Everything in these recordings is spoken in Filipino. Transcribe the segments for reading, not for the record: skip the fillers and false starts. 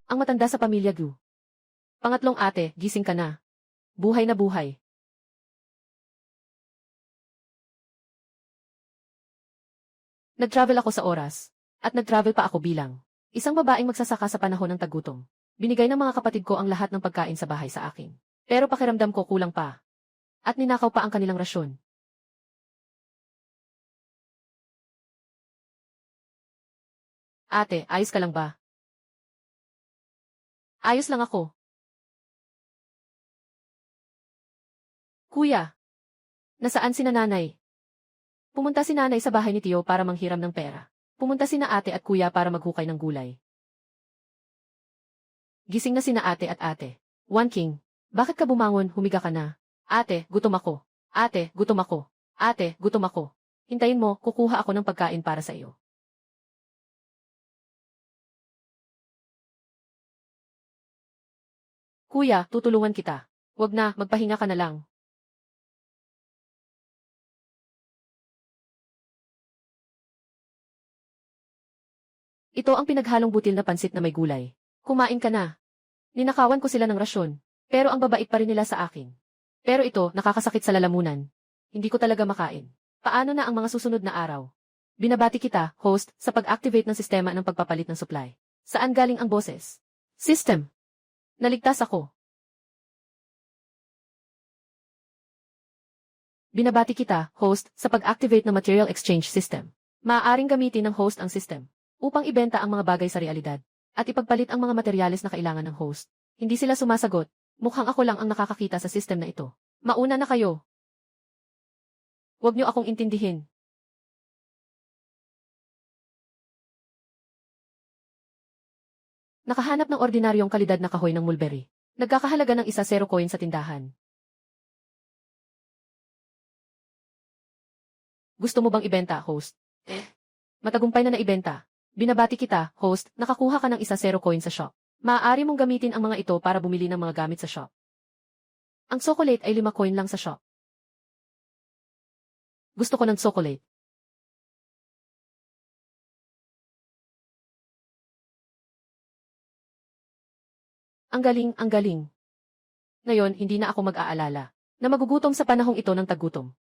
ang matanda sa pamilya Gu. Pangatlong ate, gising ka na. Buhay na buhay. Nag-travel ako sa oras. At nag-travel pa ako bilang isang babaeng magsasaka sa panahon ng tagutom. Binigay ng mga kapatid ko ang lahat ng pagkain sa bahay sa akin. Pero pakiramdam ko kulang pa. At ninakaw pa ang kanilang rasyon. Ate, ayos ka lang ba? Ayos lang ako. Kuya, nasaan si nanay? Pumunta si nanay sa bahay ni Tio para manghiram ng pera. Pumunta sina ate at kuya para maghukay ng gulay. Gising na sina ate at ate. One King, bakit ka bumangon, humiga ka na? Ate, gutom ako. Ate, gutom ako. Ate, gutom ako. Hintayin mo, kukuha ako ng pagkain para sa iyo. Kuya, tutulungan kita. Wag na, magpahinga ka na lang. Ito ang pinaghalong butil na pansit na may gulay. Kumain ka na. Ninakawan ko sila ng rasyon. Pero ang babait pa rin nila sa akin. Pero ito, nakakasakit sa lalamunan. Hindi ko talaga makain. Paano na ang mga susunod na araw? Binabati kita, host, sa pag-activate ng sistema ng pagpapalit ng supply. Saan galing ang boses? System. Naligtas ako. Binabati kita, host, sa pag-activate ng material exchange system. Maaaring gamitin ng host ang system upang ibenta ang mga bagay sa realidad at ipagpalit ang mga materyales na kailangan ng host. Hindi sila sumasagot. Mukhang ako lang ang nakakakita sa system na ito. Mauna na kayo. Huwag niyo akong intindihin. Nakahanap ng ordinaryong kalidad na kahoy ng mulberry. Nagkakahalaga ng 1 coin sa tindahan. Gusto mo bang ibenta, host? Matagumpay na naibenta. Binabati kita, host, nakakuha ka ng 1 coin sa shop. Maaari mong gamitin ang mga ito para bumili ng mga gamit sa shop. Ang chocolate ay 5 coin lang sa shop. Gusto ko ng chocolate. Ang galing, ang galing. Ngayon, hindi na ako mag-aalala na magugutom sa panahong ito ng tagutom.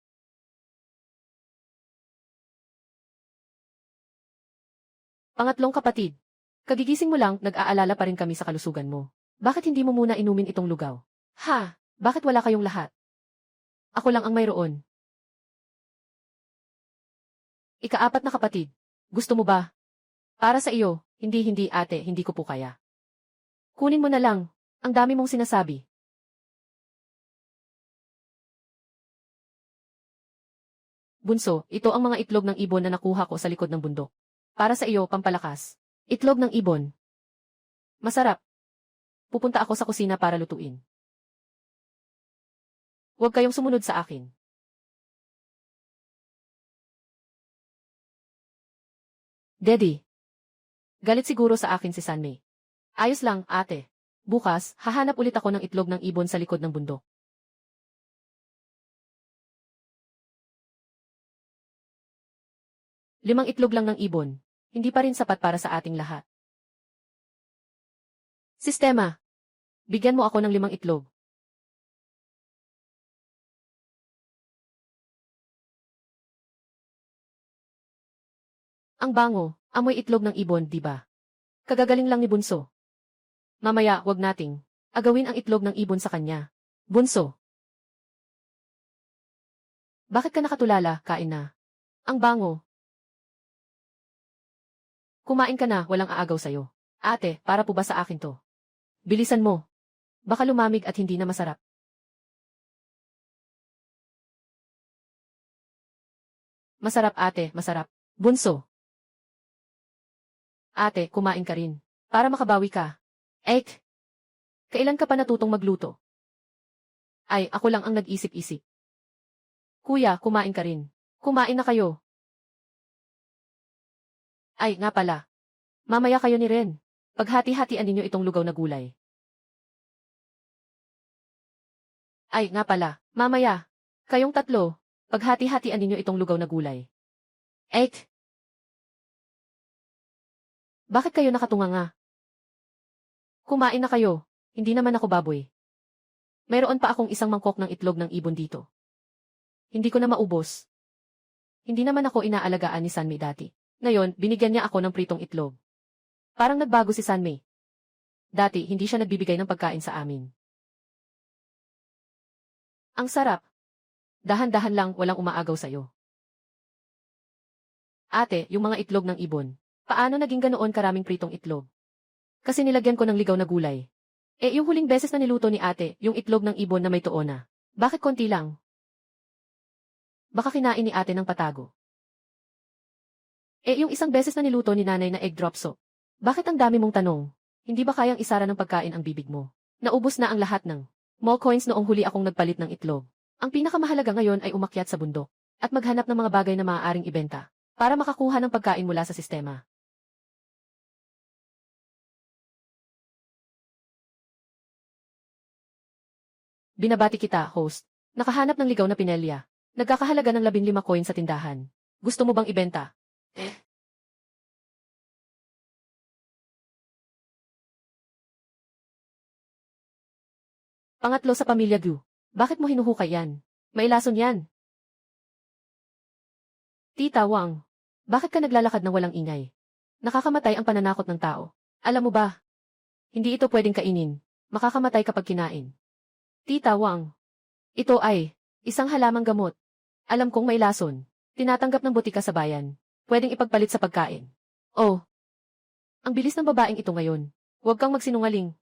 Pangatlong kapatid. Kagigising mo lang, nag-aalala pa rin kami sa kalusugan mo. Bakit hindi mo muna inumin itong lugaw? Ha? Bakit wala kayong lahat? Ako lang ang mayroon. Ika-4 na kapatid. Gusto mo ba? Para sa iyo, hindi ate, hindi ko po kaya. Kunin mo na lang. Ang dami mong sinasabi. Bunso, ito ang mga itlog ng ibon na nakuha ko sa likod ng bundok. Para sa iyo, pampalakas. Itlog ng ibon. Masarap. Pupunta ako sa kusina para lutuin. Huwag kayong sumunod sa akin. Daddy. Galit siguro sa akin si Sanmei. Ayos lang, ate. Bukas, hahanap ulit ako ng itlog ng ibon sa likod ng bundok. Limang itlog lang ng ibon. Hindi pa rin sapat para sa ating lahat. Sistema. Bigyan mo ako ng 5 itlog. Ang bango, amoy itlog ng ibon, di ba? Kagagaling lang ni Bunso. Mamaya, wag nating agawin ang itlog ng ibon sa kanya. Bunso. Bakit ka nakatulala, kain na? Ang bango. Kumain ka na, walang aagaw sa'yo. Ate, para po ba sa akin to? Bilisan mo. Baka lumamig at hindi na masarap. Masarap ate, masarap. Bunso. Ate, kumain ka rin. Para makabawi ka. Ek. Kailan ka pa natutong magluto? Ay, ako lang ang nag-isip-isip. Kuya, kumain ka rin. Kumain na kayo. Ay, nga pala. Mamaya kayo ni Ren. Paghati-hatian ninyo itong lugaw na gulay. Ay, nga pala. Mamaya. Kayong 3. Paghati-hatian ninyo itong lugaw na gulay. Ek. Bakit kayo nakatunganga? Kumain na kayo. Hindi naman ako baboy. Mayroon pa akong isang mangkok ng itlog ng ibon dito. Hindi ko na maubos. Hindi naman ako inaalagaan ni Sanmei dati. Ngayon, binigyan niya ako ng pritong itlog. Parang nagbago si Sanmei. Dati, hindi siya nagbibigay ng pagkain sa amin. Ang sarap. Dahan-dahan lang, walang umaagaw sa'yo. Ate, yung mga itlog ng ibon. Paano naging ganoon karaming pritong itlog? Kasi nilagyan ko ng ligaw na gulay. Yung huling beses na niluto ni ate, yung itlog ng ibon na may tuo na. Bakit konti lang? Baka kinain ni ate ng patago. Yung isang beses na niluto ni nanay na egg drop soup. Bakit ang dami mong tanong? Hindi ba kayang isara ng pagkain ang bibig mo? Naubos na ang lahat ng mall coins noong huli akong nagpalit ng itlog. Ang pinakamahalaga ngayon ay umakyat sa bundok at maghanap ng mga bagay na maaaring ibenta para makakuha ng pagkain mula sa sistema. Binabati kita, host. Nakahanap ng ligaw na pinelya. Nagkakahalaga ng 15 coin sa tindahan. Gusto mo bang ibenta? Pangatlo sa pamilya Gu. Bakit mo hinuhukay yan? May lason yan. Tita Wang. Bakit ka naglalakad ng walang ingay? Nakakamatay ang pananakot ng tao. Alam mo ba? Hindi ito pwedeng kainin. Makakamatay kapag kinain. Tita Wang. Ito ay isang halamang gamot. Alam kong may lason. Tinatanggap ng botika sa bayan. Pwedeng ipagpalit sa pagkain. Oh. Ang bilis ng babaeng ito ngayon. Huwag kang magsinungaling.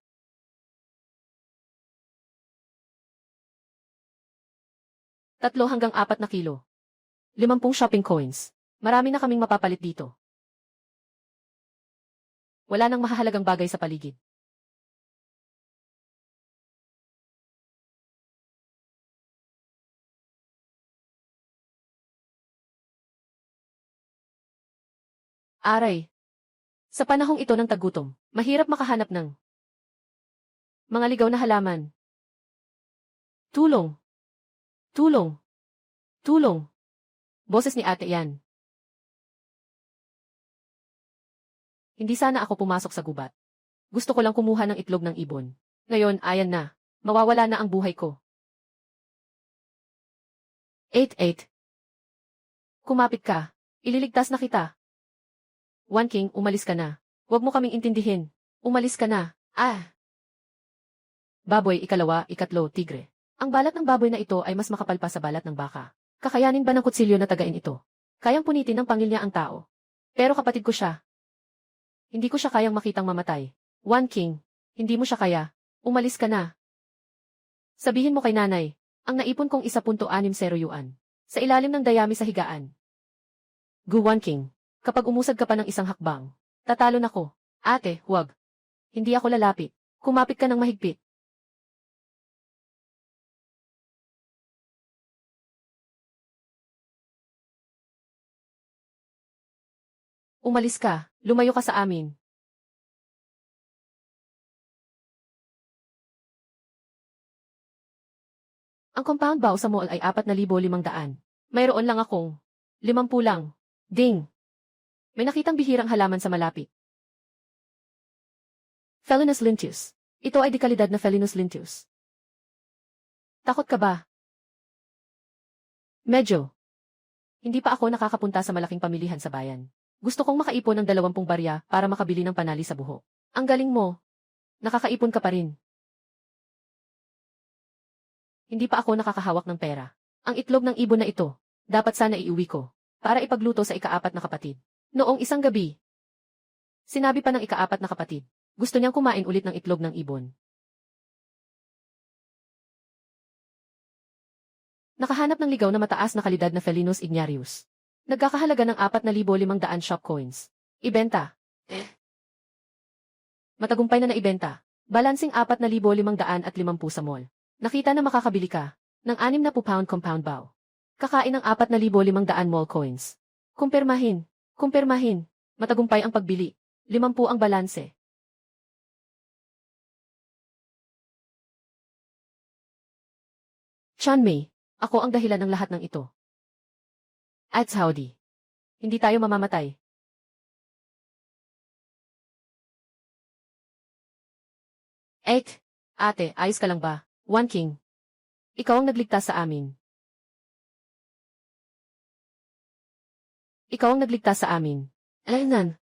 3 hanggang 4 na kilo. 50 shopping coins. Marami na kaming mapapalit dito. Wala nang mahahalagang bagay sa paligid. Aray. Sa panahong ito ng tagutom, mahirap makahanap ng mga ligaw na halaman. Tulong. Tulong. Tulong. Boses ni ate yan. Hindi sana ako pumasok sa gubat. Gusto ko lang kumuha ng itlog ng ibon. Ngayon, ayan na. Mawawala na ang buhay ko. 8-8. Kumapit ka. Ililigtas na kita. One King, umalis ka na. Huwag mo kaming intindihin. Umalis ka na. Baboy, ikalawa, ikatlo, tigre. Ang balat ng baboy na ito ay mas makapal pa sa balat ng baka. Kakayanin ba ng kutsilyo na tagain ito? Kayang punitin ng pangil niya ang tao. Pero kapatid ko siya. Hindi ko siya kayang makitang mamatay. One King, hindi mo siya kaya. Umalis ka na. Sabihin mo kay nanay, ang naipon kong 1.60 yuan. Sa ilalim ng dayami sa higaan. Gu One King, kapag umusad ka pa ng isang hakbang, tatalo na ko. Ate, huwag. Hindi ako lalapit. Kumapit ka ng mahigpit. Umalis ka, lumayo ka sa amin. Ang compound bow sa mall ay 4,500. Mayroon lang akong 50 lang. Ding! May nakitang bihirang halaman sa malapit. Felinus linteus. Ito ay dekalidad na Felinus linteus. Takot ka ba? Medyo. Hindi pa ako nakakapunta sa malaking pamilihan sa bayan. Gusto kong makaipon ng 20 barya para makabili ng panali sa buho. Ang galing mo. Nakakaipon ka pa rin. Hindi pa ako nakakahawak ng pera. Ang itlog ng ibon na ito, dapat sana iuwi ko, para ipagluto sa ika-4 na kapatid. Noong isang gabi, sinabi pa ng ika-4 na kapatid, gusto niyang kumain ulit ng itlog ng ibon. Nakahanap ng ligaw na mataas na kalidad na Felinus ignarius. Nagkakahalaga ng 4,500 shop coins. Ibenta. Matagumpay na naibenta. Balansing 4,550 sa mall. Nakita na makakabili ka ng 60 pound compound bow. Kakain ng 4,500 mall coins. Kumpirmahin. Kumpirmahin. Matagumpay ang pagbili. 50 ang balanse. Chanmei, ako ang dahilan ng lahat ng ito. At howdy. Hindi tayo mamamatay. Ate, ayos ka lang ba? One King. Ikaw ang nagligtas sa amin. Ikaw ang nagligtas sa amin. Alaynan.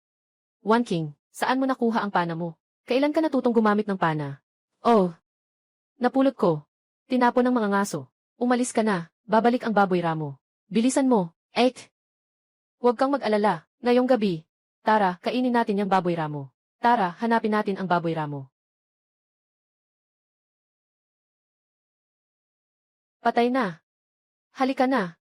One King, saan mo nakuha ang pana mo? Kailan ka natutong gumamit ng pana? Oh, napulot ko. Tinapon ng mga ngaso. Umalis ka na, babalik ang baboy ramo. Bilisan mo. Huwag kang mag-alala. Ngayong gabi. Tara, kainin natin yung baboy ramo. Tara, hanapin natin ang baboy ramo. Patay na. Halika na.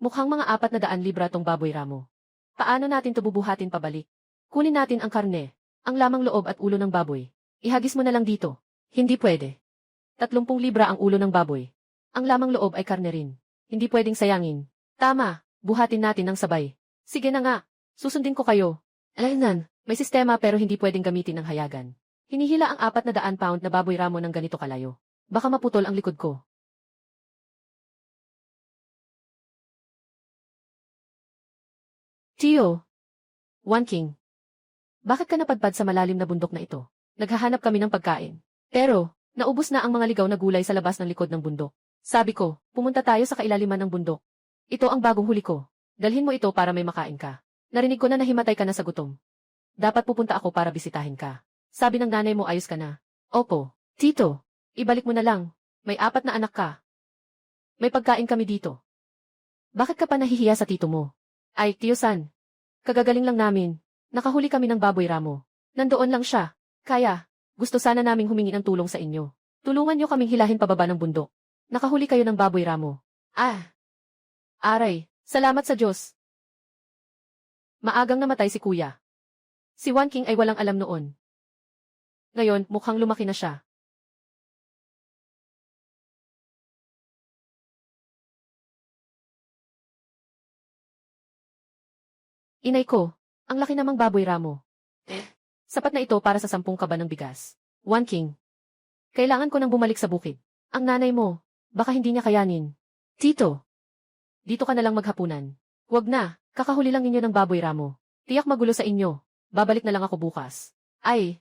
Mukhang mga 400 libra tong baboy ramo. Paano natin to bubuhatin pabalik? Kunin natin ang karne, ang lamang loob at ulo ng baboy. Ihagis mo na lang dito. Hindi pwede. 30 libra ang ulo ng baboy. Ang lamang loob ay karne rin. Hindi pwedeng sayangin. Tama, buhatin natin ng sabay. Sige na nga, susundin ko kayo. Alaynan, may sistema pero hindi pwedeng gamitin ng hayagan. Hinihila ang 400 pound na baboy ramo ng ganito kalayo. Baka maputol ang likod ko. Tio. One King. Bakit ka napadpad sa malalim na bundok na ito? Naghahanap kami ng pagkain. Pero, naubos na ang mga ligaw na gulay sa labas ng likod ng bundok. Sabi ko, pumunta tayo sa kailaliman ng bundok. Ito ang bagong huli ko. Dalhin mo ito para may makain ka. Narinig ko na nahimatay ka na sa gutom. Dapat pupunta ako para bisitahin ka. Sabi ng nanay mo ayos ka na. Opo. Tito, ibalik mo na lang. May 4 na anak ka. May pagkain kami dito. Bakit ka pa nahihiya sa tito mo? Ay, Tio San. Kagagaling lang namin. Nakahuli kami ng baboy ramo. Nandoon lang siya. Kaya, gusto sana naming humingi ng tulong sa inyo. Tulungan niyo kaming hilahin pababa ng bundok. Nakahuli kayo ng baboy ramo. Aray, salamat sa Diyos. Maagang namatay si kuya. Si One King ay walang alam noon. Ngayon, mukhang lumaki na siya. Inay ko, ang laki namang baboy ramo. Sapat na ito para sa 10 kaba ng bigas. One King. Kailangan ko nang bumalik sa bukid. Ang nanay mo, baka hindi niya kayanin. Tito. Dito ka na lang maghapunan. Huwag na, kakahuli lang ninyo ng baboy ramo. Tiyak magulo sa inyo. Babalik na lang ako bukas. Ay.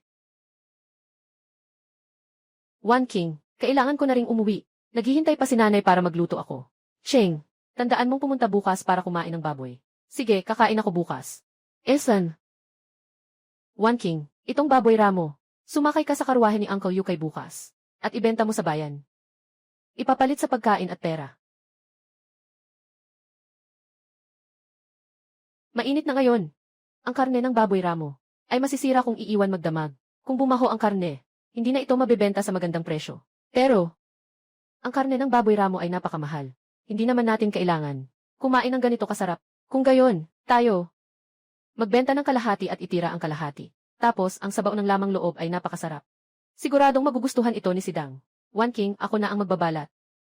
One King, kailangan ko na ring umuwi. Naghihintay pa si nanay para magluto ako. Cheng, tandaan mong pumunta bukas para kumain ng baboy. Sige, kakain ako bukas. Esan. One King, itong baboy ramo. Sumakay ka sa karwahe ni Uncle Yukay bukas. At ibenta mo sa bayan. Ipapalit sa pagkain at pera. Mainit na ngayon. Ang karne ng baboy ramo ay masisira kung iiwan magdamag. Kung bumaho ang karne, hindi na ito mabebenta sa magandang presyo. Pero, ang karne ng baboy ramo ay napakamahal. Hindi naman natin kailangan kumain ng ganito kasarap. Kung gayon, tayo magbenta ng kalahati at itira ang kalahati. Tapos, ang sabaw ng lamang loob ay napakasarap. Siguradong magugustuhan ito ni Sidang. One King, ako na ang magbabalat.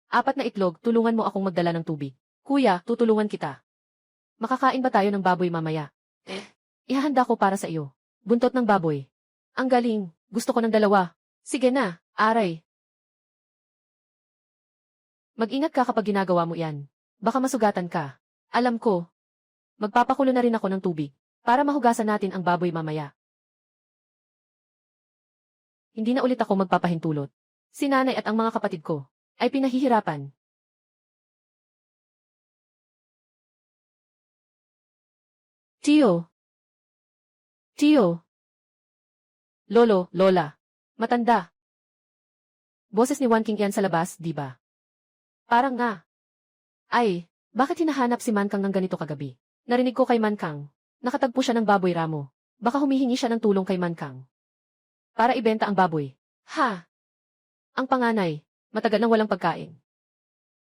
4 na itlog, tulungan mo akong magdala ng tubig. Kuya, tutulungan kita. Makakain ba tayo ng baboy mamaya? Ihahanda ko para sa iyo. Buntot ng baboy. Ang galing, gusto ko ng 2. Sige na, aray. Mag-ingat ka kapag ginagawa mo yan. Baka masugatan ka. Alam ko. Magpapakulo na rin ako ng tubig para mahugasan natin ang baboy mamaya. Hindi na ulit ako magpapahintulot. Si nanay at ang mga kapatid ko ay pinahihirapan. Tio. Lolo, Lola. Matanda. Boses ni One King yan sa labas, di ba? Parang nga. Ay, bakit hinahanap si Mankang ng ganito kagabi? Narinig ko kay Mankang. Nakatagpo siya ng baboy ramo. Baka humihingi siya ng tulong kay Mankang para ibenta ang baboy. Ha! Ang panganay, matagal nang walang pagkain.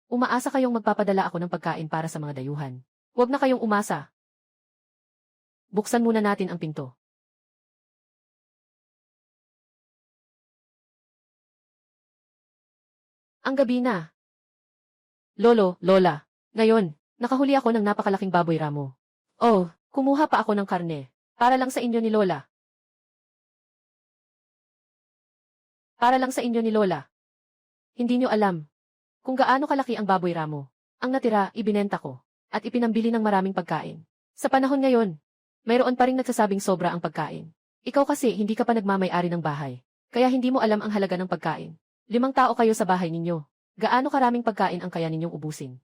Umaasa kayong magpapadala ako ng pagkain para sa mga dayuhan. Huwag na kayong umasa. Buksan muna natin ang pinto. Ang gabi na. Lolo, Lola, ngayon, nakahuli ako ng napakalaking baboy ramo. Oh, kumuha pa ako ng karne. Para lang sa inyo ni Lola. Para lang sa inyo ni Lola. Hindi nyo alam kung gaano kalaki ang baboy ramo. Ang natira, ibinenta ko. At ipinambili ng maraming pagkain. Sa panahon ngayon, mayroon pa ring nagsasabing sobra ang pagkain. Ikaw kasi hindi ka pa nagmamay-ari ng bahay. Kaya hindi mo alam ang halaga ng pagkain. 5 tao kayo sa bahay ninyo. Gaano karaming pagkain ang kaya ninyong ubusin?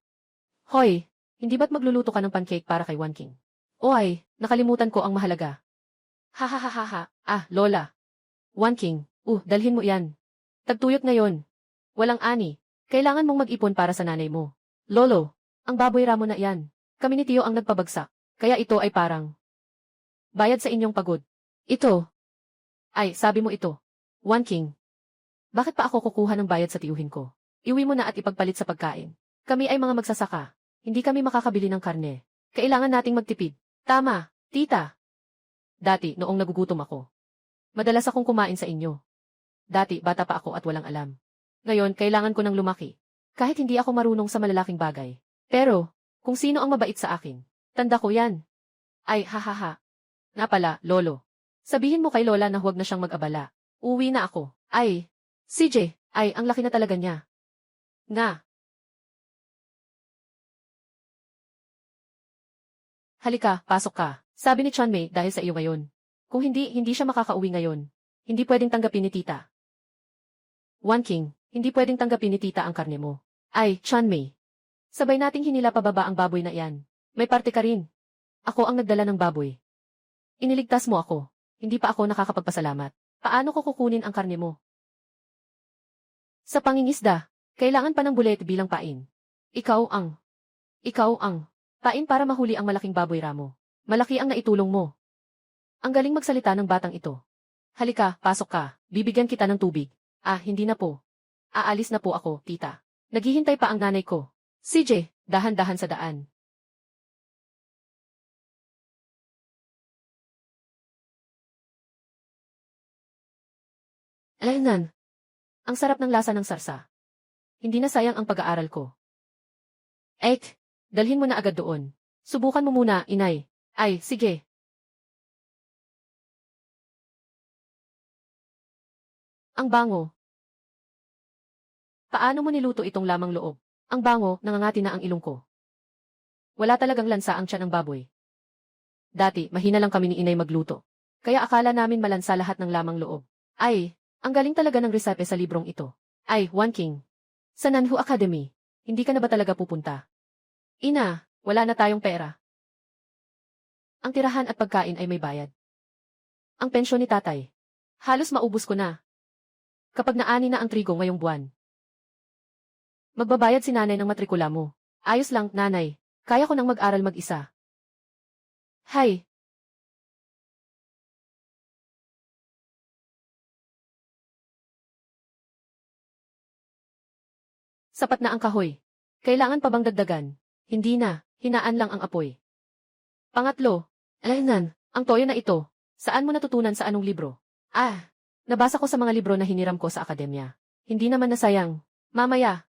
Hoy, hindi ba't magluluto ka ng pancake para kay One King? O ay, nakalimutan ko ang mahalaga. Ha ha ha ha ha. Ah, Lola. One King, dalhin mo yan. Tagtuyot ngayon. Walang ani. Kailangan mong mag-ipon para sa nanay mo. Lolo, ang baboy ramo na yan. Kami ni Tio ang nagpabagsak. Kaya ito ay parang bayad sa inyong pagod. Ito. Ay, sabi mo ito. One King. Bakit pa ako kukuha ng bayad sa tiyuhin ko? Iwi mo na at ipagpalit sa pagkain. Kami ay mga magsasaka. Hindi kami makakabili ng karne. Kailangan nating magtipid. Tama, tita. Dati, noong nagugutom ako. Madalas akong kumain sa inyo. Dati, bata pa ako at walang alam. Ngayon, kailangan ko ng lumaki. Kahit hindi ako marunong sa malalaking bagay. Pero, kung sino ang mabait sa akin, tanda ko yan. Ay, hahaha. Nga pala, Lolo. Sabihin mo kay Lola na huwag na siyang mag-abala. Uwi na ako. Ay, CJ, ay, ang laki na talaga niya. Nga. Halika, pasok ka. Sabi ni Chanmei dahil sa iyo ngayon. Kung hindi siya makakauwi ngayon. Hindi pwedeng tanggapin ni tita. One King, hindi pwedeng tanggapin ni tita ang karne mo. Ay, Chanmei. Sabay nating hinila pababa ang baboy na iyan. May parte ka rin. Ako ang nagdala ng baboy. Iniligtas mo ako. Hindi pa ako nakakapagpasalamat. Paano ko kukunin ang karne mo? Sa pangingisda, kailangan pa ng bulet bilang pain. Ikaw ang pain para mahuli ang malaking baboy ramo. Malaki ang naitulong mo. Ang galing magsalita ng batang ito. Halika, pasok ka. Bibigyan kita ng tubig. Ah, hindi na po. Aalis na po ako, tita. Naghihintay pa ang nanay ko. CJ, dahan-dahan sa daan. Alaynan. Ang sarap ng lasa ng sarsa. Hindi na sayang ang pag-aaral ko. Dalhin mo na agad doon. Subukan mo muna, inay. Ay, sige. Ang bango. Paano mo niluto itong lamang loob? Ang bango, nangangati na ang ilong ko. Wala talagang lansa ang tiyan ng baboy. Dati, mahina lang kami ni inay magluto. Kaya akala namin malansa lahat ng lamang loob. Ay, ang galing talaga ng resepe sa librong ito. Ay, One King. Sa Nanhu Academy, hindi ka na ba talaga pupunta? Ina, wala na tayong pera. Ang tirahan at pagkain ay may bayad. Ang pensyon ni tatay. Halos maubos ko na. Kapag naani na ang trigo ngayong buwan. Magbabayad si nanay ng matrikula mo. Ayos lang, nanay. Kaya ko nang mag-aral mag-isa. Hay! Sapat na ang kahoy. Kailangan pa bang dagdagan? Hindi na, hinaan lang ang apoy. Pangatlo, alaynan, ang toyo na ito. Saan mo natutunan sa anong libro? Ah, nabasa ko sa mga libro na hiniram ko sa akademya. Hindi naman nasayang. Mamaya.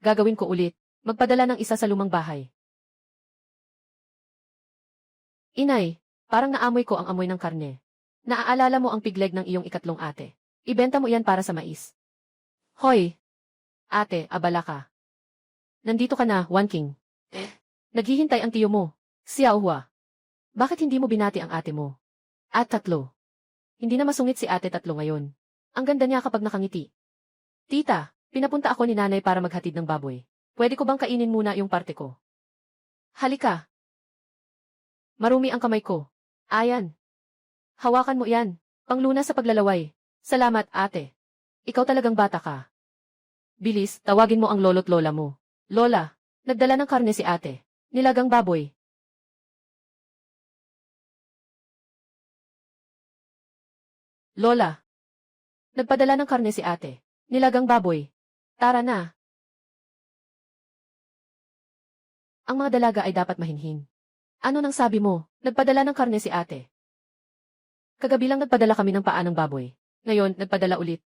Gagawin ko ulit. Magpadala ng isa sa lumang bahay. Inay, parang naamoy ko ang amoy ng karne. Naaalala mo ang pigleg ng iyong ikatlong ate. Ibenta mo yan para sa mais. Hoy! Ate, abala ka. Nandito ka na, One King. Naghihintay ang tiyo mo. Xiaohua. Bakit hindi mo binati ang ate mo? At tatlo. Hindi na masungit si ate tatlo ngayon. Ang ganda niya kapag nakangiti. Tita, pinapunta ako ni nanay para maghatid ng baboy. Pwede ko bang kainin muna yung parte ko? Halika. Marumi ang kamay ko. Ayan. Hawakan mo yan. Panglunas sa paglalaway. Salamat, ate. Ikaw talagang bata ka. Bilis, tawagin mo ang lolo't lola mo. Lola, nagdala ng karne si ate. Nilagang baboy. Lola. Nagpadala ng karne si ate. Nilagang baboy. Tara na. Ang mga dalaga ay dapat mahinhin. Ano nang sabi mo? Nagpadala ng karne si ate. Kagabi lang nagpadala kami ng paa ng baboy. Ngayon, nagpadala ulit.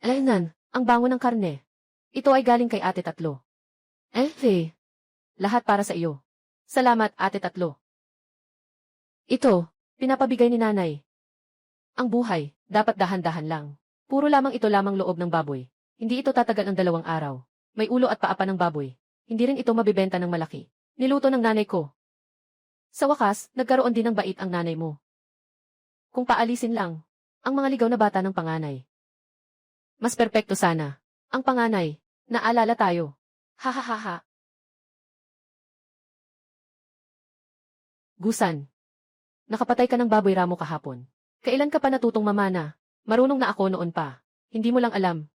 Alaynan, ang bango ng karne. Ito ay galing kay ate tatlo. Lahat para sa iyo. Salamat, ate tatlo. Ito, pinapabigay ni nanay. Ang buhay, dapat dahan-dahan lang. Puro lamang ito lamang loob ng baboy. Hindi ito tatagal ng 2 araw. May ulo at paa pa ng baboy. Hindi rin ito mabibenta ng malaki. Niluto ng nanay ko. Sa wakas, nagkaroon din ng bait ang nanay mo. Kung paalisin lang. Ang mga ligaw na bata ng panganay. Mas perpekto sana. Ang panganay. Naalala tayo. Hahaha. Gusan. Nakapatay ka ng baboy ramo kahapon. Kailan ka pa natutong mamana? Marunong na ako noon pa. Hindi mo lang alam.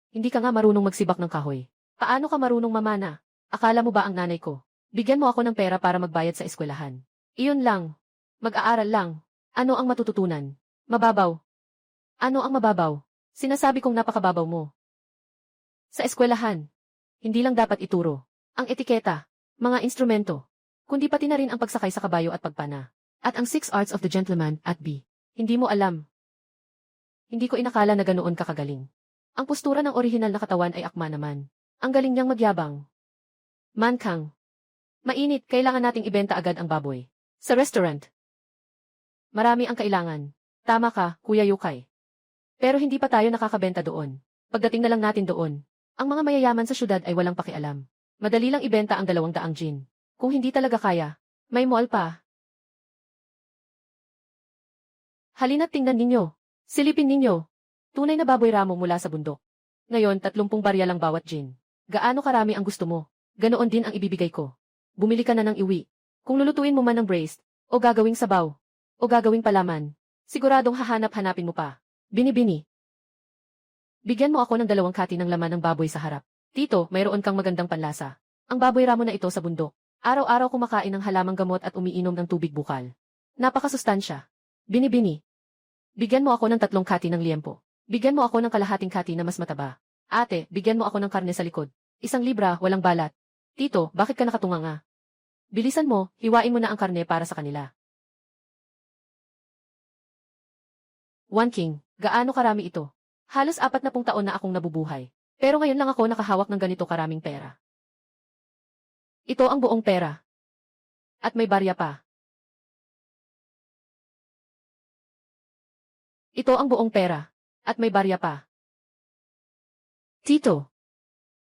Hindi ka nga marunong magsibak ng kahoy. Paano ka marunong mamana? Akala mo ba ang nanay ko? Bigyan mo ako ng pera para magbayad sa eskwelahan. Iyon lang. Mag-aaral lang. Ano ang matututunan? Mababaw. Ano ang mababaw? Sinasabi kong napakababaw mo. Sa eskwelahan. Hindi lang dapat ituro. Ang etiketa. Mga instrumento. Kundi pati na rin ang pagsakay sa kabayo at pagpana. At ang 6 arts of the gentleman at B. Hindi mo alam. Hindi ko inakala na ganoon kakagaling. Ang postura ng orihinal na katawan ay akma naman. Ang galing niyang magyabang. Mankang. Mainit, kailangan nating ibenta agad ang baboy. Sa restaurant. Marami ang kailangan. Tama ka, Kuya Yukay. Pero hindi pa tayo nakakabenta doon. Pagdating na lang natin doon. Ang mga mayayaman sa syudad ay walang pakialam. Madali lang ibenta ang 200 gin. Kung hindi talaga kaya, may mall pa. Halina't tingnan ninyo. Silipin ninyo. Tunay na baboy ramo mula sa bundok. Ngayon 30 barya lang bawat gin. Gaano karami ang gusto mo? Ganoon din ang ibibigay ko. Bumili ka na ng iwi. Kung lulutuin mo man ng braised, o gagawing sabaw, o gagawing palaman, siguradong hahanap-hanapin mo pa. Bini-bini. Bigyan mo ako ng 2 kati ng laman ng baboy sa harap. Tito, mayroon kang magandang panlasa. Ang baboy ramo na ito sa bundok. Araw-araw kumakain ng halamang gamot at umiinom ng tubig bukal. Napakasustansya. Bini-bini. Bigyan mo ako ng 3 kati ng liempo. Bigyan mo ako ng kalahating kati na mas mataba. Ate, bigyan mo ako ng karne sa likod. 1 libra, walang balat. Tito, bakit ka nakatunga nga? Bilisan mo, hiwain mo na ang karne para sa kanila. 1 king, gaano karami ito? Halos 40 taon na akong nabubuhay. Pero ngayon lang ako nakahawak ng ganito karaming pera. Ito ang buong pera. At may barya pa. Ito ang buong pera. At may barya pa. Tito.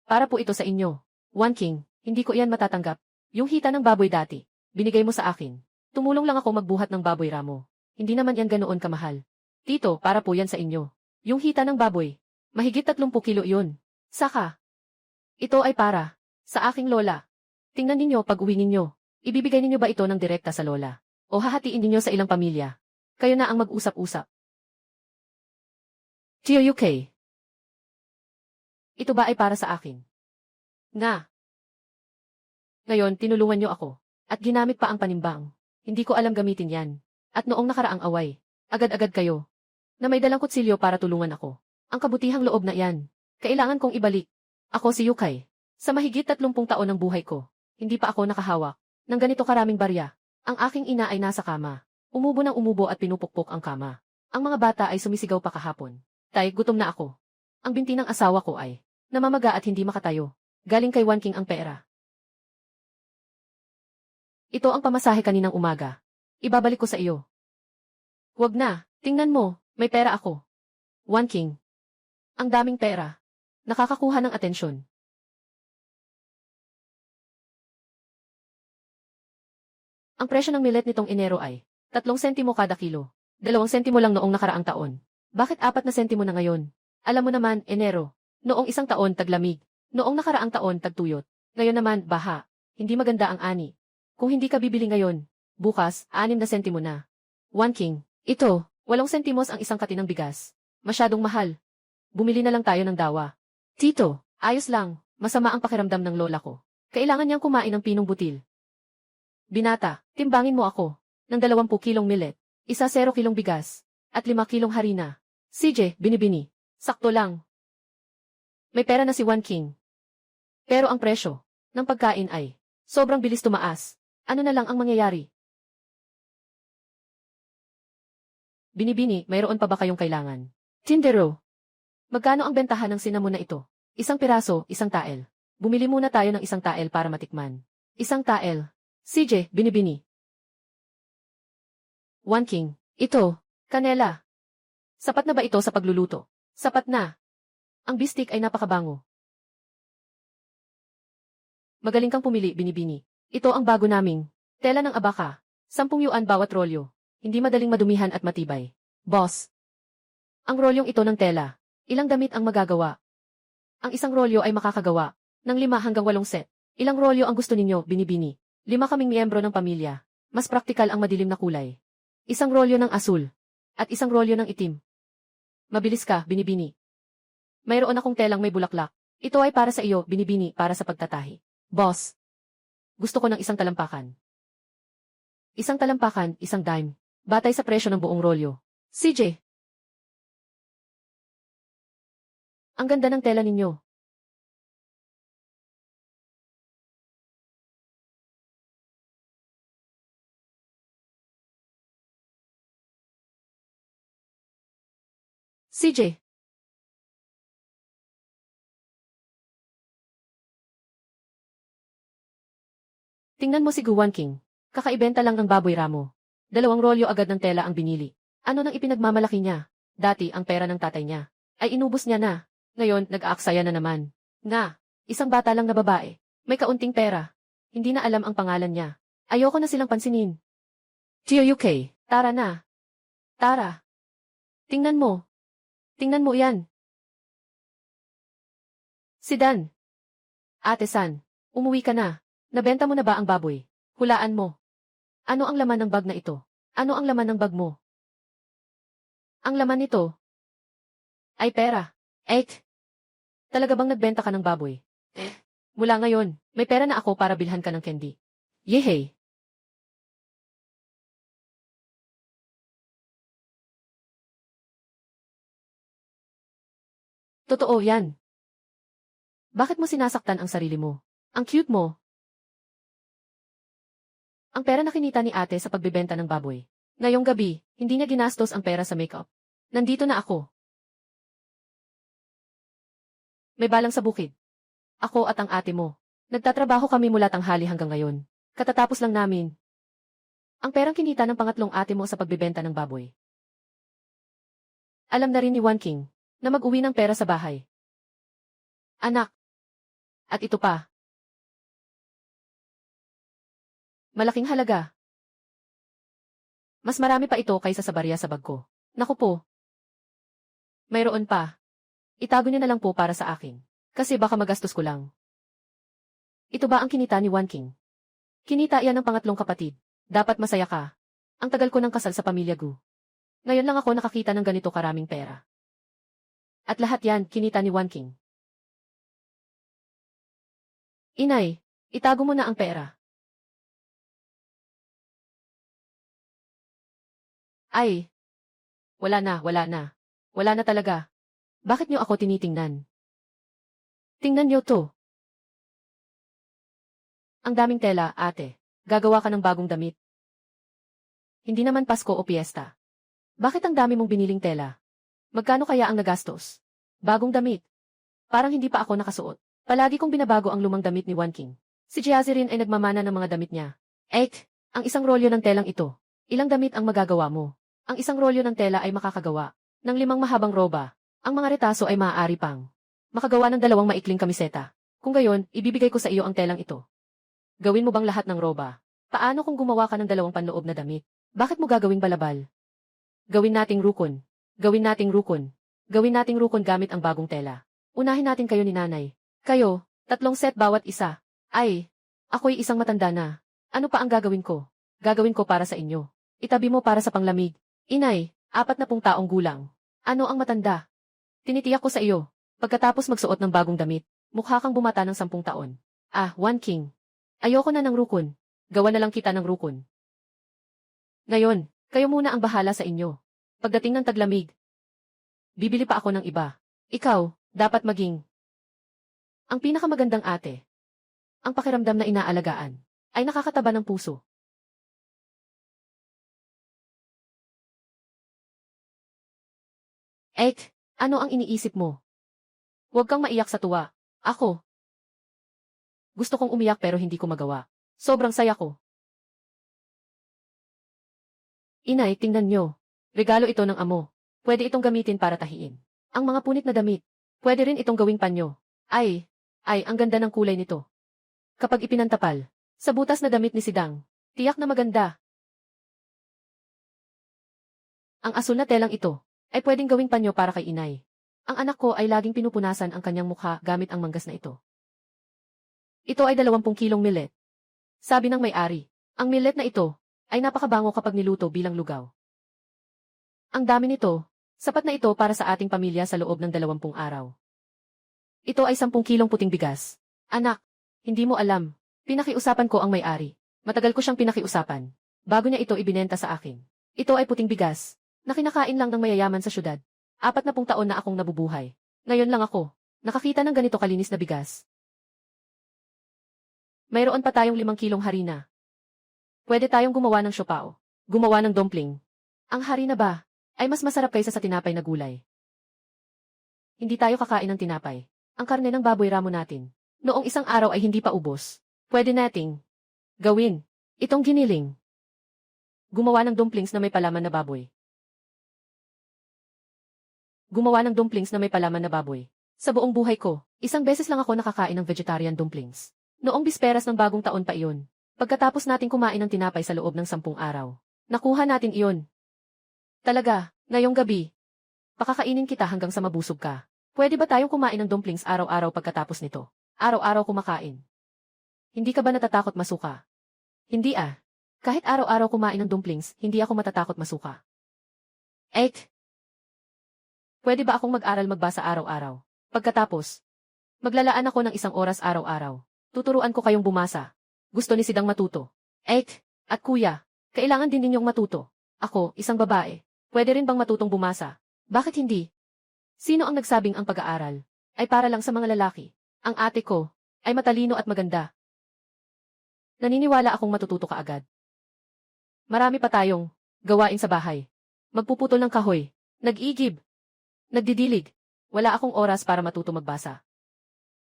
Para po ito sa inyo. 1 king, hindi ko iyan matatanggap. Yung hita ng baboy dati, binigay mo sa akin. Tumulong lang ako magbuhat ng baboy ramo. Hindi naman yan ganoon kamahal. Tito, para po yan sa inyo. Yung hita ng baboy, mahigit 30 kilo yun. Saka. Ito ay para. Sa aking lola. Tingnan ninyo pag uwi ninyo. Ibibigay ninyo ba ito ng direkta sa lola? O hahatiin ninyo sa ilang pamilya? Kayo na ang mag-usap-usap. Tio UK. Ito ba ay para sa akin? Nga. Ngayon, tinulungan nyo ako. At ginamit pa ang panimbang. Hindi ko alam gamitin yan. At noong nakaraang away, agad-agad kayo. Na may dalang kutsilyo para tulungan ako. Ang kabutihang loob na yan. Kailangan kong ibalik. Ako si Yukay. Sa mahigit 30 taon ng buhay ko, hindi pa ako nakahawak ng ganito karaming barya. Ang aking ina ay nasa kama. Umubo ng umubo at pinupukpok ang kama. Ang mga bata ay sumisigaw pa kahapon. Tay, gutom na ako. Ang binti ng asawa ko ay namamaga at hindi makatayo. Galing kay 1 king ang pera. Ito ang pamasahe kaninang umaga. Ibabalik ko sa iyo. Huwag na, tingnan mo, may pera ako. 1 king. Ang daming pera. Nakakakuha ng atensyon. Ang presyo ng millet nitong Enero ay 3 sentimo kada kilo. 2 sentimo lang noong nakaraang taon. Bakit 4 na sentimo na ngayon? Alam mo naman, Enero. Noong 1 taon taglamig. Noong nakaraang taon tagtuyot. Ngayon naman, baha. Hindi maganda ang ani. Kung hindi ka bibili ngayon, bukas, 6 na sentimo na. 1 king. Ito, 8 sentimos ang 1 kati ng bigas. Masyadong mahal. Bumili na lang tayo ng dawa. Tito, ayos lang. Masama ang pakiramdam ng lola ko. Kailangan niyang kumain ng pinong butil. Binata, timbangin mo ako. Ng 20 kilong millet, 0 kilong bigas, at 5 kilong harina. CJ, binibini. Sakto lang. May pera na si 1 king. Pero ang presyo ng pagkain ay sobrang bilis tumaas. Ano na lang ang mangyayari? Binibini, mayroon pa ba kayong kailangan? Tindero. Magkano ang bentahan ng cinnamon na ito? 1 piraso, 1 tael. Bumili muna tayo ng 1 tael para matikman. 1 tael. CJ, binibini. 1 king. Ito, kanela. Sapat na ba ito sa pagluluto? Sapat na. Ang bistik ay napakabango. Magaling kang pumili, binibini. Ito ang bago naming tela ng abaka. 10 yuan bawat rolyo. Hindi madaling madumihan at matibay. Boss. Ang rolyong ito ng tela. Ilang damit ang magagawa? Ang isang rolyo ay makakagawa ng 5 hanggang 8 set. Ilang rolyo ang gusto ninyo, binibini? 5 kaming miyembro ng pamilya. Mas praktikal ang madilim na kulay. Isang rolyo ng asul. At isang rolyo ng itim. Mabilis ka, binibini. Mayroon akong telang may bulaklak. Ito ay para sa iyo, binibini, para sa pagtatahi. Boss. Gusto ko ng isang talampakan. Isang talampakan, isang dime. Batay sa presyo ng buong rolyo. CJ. Ang ganda ng tela ninyo. CJ. Tingnan mo si Guwan King. Kakaibenta lang ng baboy ramo. 2 rolyo agad ng tela ang binili. Ano nang ipinagmamalaki niya? Dati ang pera ng tatay niya ay inubos niya na. Ngayon, nag-aaksaya na naman. Nga, isang bata lang na babae. May kaunting pera. Hindi na alam ang pangalan niya. Ayoko na silang pansinin. Gio UK, tara na. Tara. Tingnan mo. Tingnan mo yan. Si Dan. Ate San, umuwi ka na. Nabenta mo na ba ang baboy? Hulaan mo. Ano ang laman ng bag na ito? Ano ang laman ng bag mo? Ang laman nito ay pera. Talaga bang nagbenta ka ng baboy? Mula ngayon, may pera na ako para bilhan ka ng candy. Yehey! Totoo yan. Bakit mo sinasaktan ang sarili mo? Ang cute mo. Ang pera na kinita ni ate sa pagbebenta ng baboy. Ngayong gabi, hindi niya ginastos ang pera sa makeup. Nandito na ako. May balang sa bukid. Ako at ang ate mo. Nagtatrabaho kami mula tanghali hanggang ngayon. Katatapos lang namin. Ang perang kinita ng pangatlong ate mo sa pagbebenta ng baboy. Alam na rin ni Wan King na mag-uwi ng pera sa bahay. Anak. At ito pa. Malaking halaga. Mas marami pa ito kaysa sa barya sa bag ko. Naku po. Mayroon pa. Itago niyo na lang po para sa akin. Kasi baka magastos ko lang. Ito ba ang kinita ni Wan King? Kinita yan ng pangatlong kapatid. Dapat masaya ka. Ang tagal ko ng kasal sa pamilya Gu. Ngayon lang ako nakakita ng ganito karaming pera. At lahat yan, kinita ni Wan King. Inay, itago mo na ang pera. Ay. Wala na, wala na. Wala na talaga. Bakit niyo ako tinitingnan? Tingnan niyo to. Ang daming tela, ate. Gagawa ka ng bagong damit. Hindi naman Pasko o piyesta. Bakit ang dami mong biniling tela? Magkano kaya ang nagastos? Bagong damit. Parang hindi pa ako nakasuot. Palagi kong binabago ang lumang damit ni Wan King. Si Jiazi rin ay nagmamana ng mga damit niya. Ang isang rolyo ng telang ito. Ilang damit ang magagawa mo? Ang isang rolyo ng tela ay makakagawa ng 5 mahabang roba. Ang mga retaso ay maaari pang makagawa ng 2 maikling kamiseta. Kung gayon, ibibigay ko sa iyo ang telang ito. Gawin mo bang lahat ng roba? Paano kung gumawa ka ng 2 panloob na damit? Bakit mo gagawing balabal? Gawin nating rukon. Gawin nating rukon. Gawin nating rukon gamit ang bagong tela. Unahin natin kayo ni nanay. Kayo, 3 set bawat isa. Ay, ako'y isang matanda na. Ano pa ang gagawin ko? Gagawin ko para sa inyo. Itabi mo para sa panglamig. Inay, 40 taong gulang. Ano ang matanda? Tinitiyak ko sa iyo. Pagkatapos magsuot ng bagong damit, mukha kang bumata ng 10 taon. Wan King. Ayoko na ng rukon. Gawa na lang kita ng rukon. Ngayon, kayo muna ang bahala sa inyo. Pagdating ng taglamig, bibili pa ako ng iba. Ikaw, dapat maging ang pinakamagandang ate. Ang pakiramdam na inaalagaan ay nakakataba ng puso. Ano ang iniisip mo? Huwag kang maiyak sa tuwa. Ako. Gusto kong umiyak pero hindi ko magawa. Sobrang saya ko. Inay, tingnan nyo. Regalo ito ng amo. Pwede itong gamitin para tahiin ang mga punit na damit. Pwede rin itong gawing panyo. Ang ganda ng kulay nito. Kapag ipinantapal sa butas na damit ni Sidang, tiyak na maganda. Ang asul na telang ito ay pwedeng gawing panyo para kay inay. Ang anak ko ay laging pinupunasan ang kanyang mukha gamit ang manggas na ito. Ito ay 20 kilong millet. Sabi ng may-ari, ang millet na ito ay napakabango kapag niluto bilang lugaw. Ang dami nito, sapat na ito para sa ating pamilya sa loob ng 20 araw. Ito ay 10 kilong puting bigas. Anak, hindi mo alam. Pinakiusapan ko ang may-ari. Matagal ko siyang pinakiusapan. Bago niya ito ibinenta sa akin. Ito ay puting bigas, na kinakain lang ng mayayaman sa syudad. 40 taon na akong nabubuhay. Ngayon lang ako, nakakita ng ganito kalinis na bigas. Mayroon pa tayong 5 kilong harina. Pwede tayong gumawa ng siopao. Gumawa ng dumpling. Ang harina ba, ay mas masarap kaysa sa tinapay na gulay. Hindi tayo kakain ng tinapay. Ang karne ng baboy ramo natin. Noong isang araw ay hindi pa ubos. Pwede nating gawin itong giniling. Gumawa ng dumplings na may palaman na baboy. Gumawa ng dumplings na may palaman na baboy. Sa buong buhay ko, isang beses lang ako nakakain ng vegetarian dumplings. Noong bisperas ng bagong taon pa iyon. Pagkatapos nating kumain ng tinapay sa loob ng 10 araw. Nakuha natin iyon. Talaga, ngayong gabi. Pakakainin kita hanggang sa mabusog ka. Pwede ba tayong kumain ng dumplings araw-araw pagkatapos nito? Araw-araw kumakain. Hindi ka ba natatakot masuka? Hindi ah. Kahit araw-araw kumain ng dumplings, hindi ako matatakot masuka. Ek. Pwede ba akong mag-aral magbasa araw-araw? Pagkatapos, maglalaan ako ng 1 oras araw-araw. Tuturuan ko kayong bumasa. Gusto ni Sidang matuto. Ek, at kuya, kailangan din ninyong matuto. Ako, isang babae. Pwede rin bang matutong bumasa? Bakit hindi? Sino ang nagsabing ang pag-aaral ay para lang sa mga lalaki? Ang ate ko ay matalino at maganda. Naniniwala akong matututo ka agad. Marami pa tayong gawain sa bahay. Magpuputol ng kahoy, nag-igib, nagdidilig. Wala akong oras para matuto magbasa.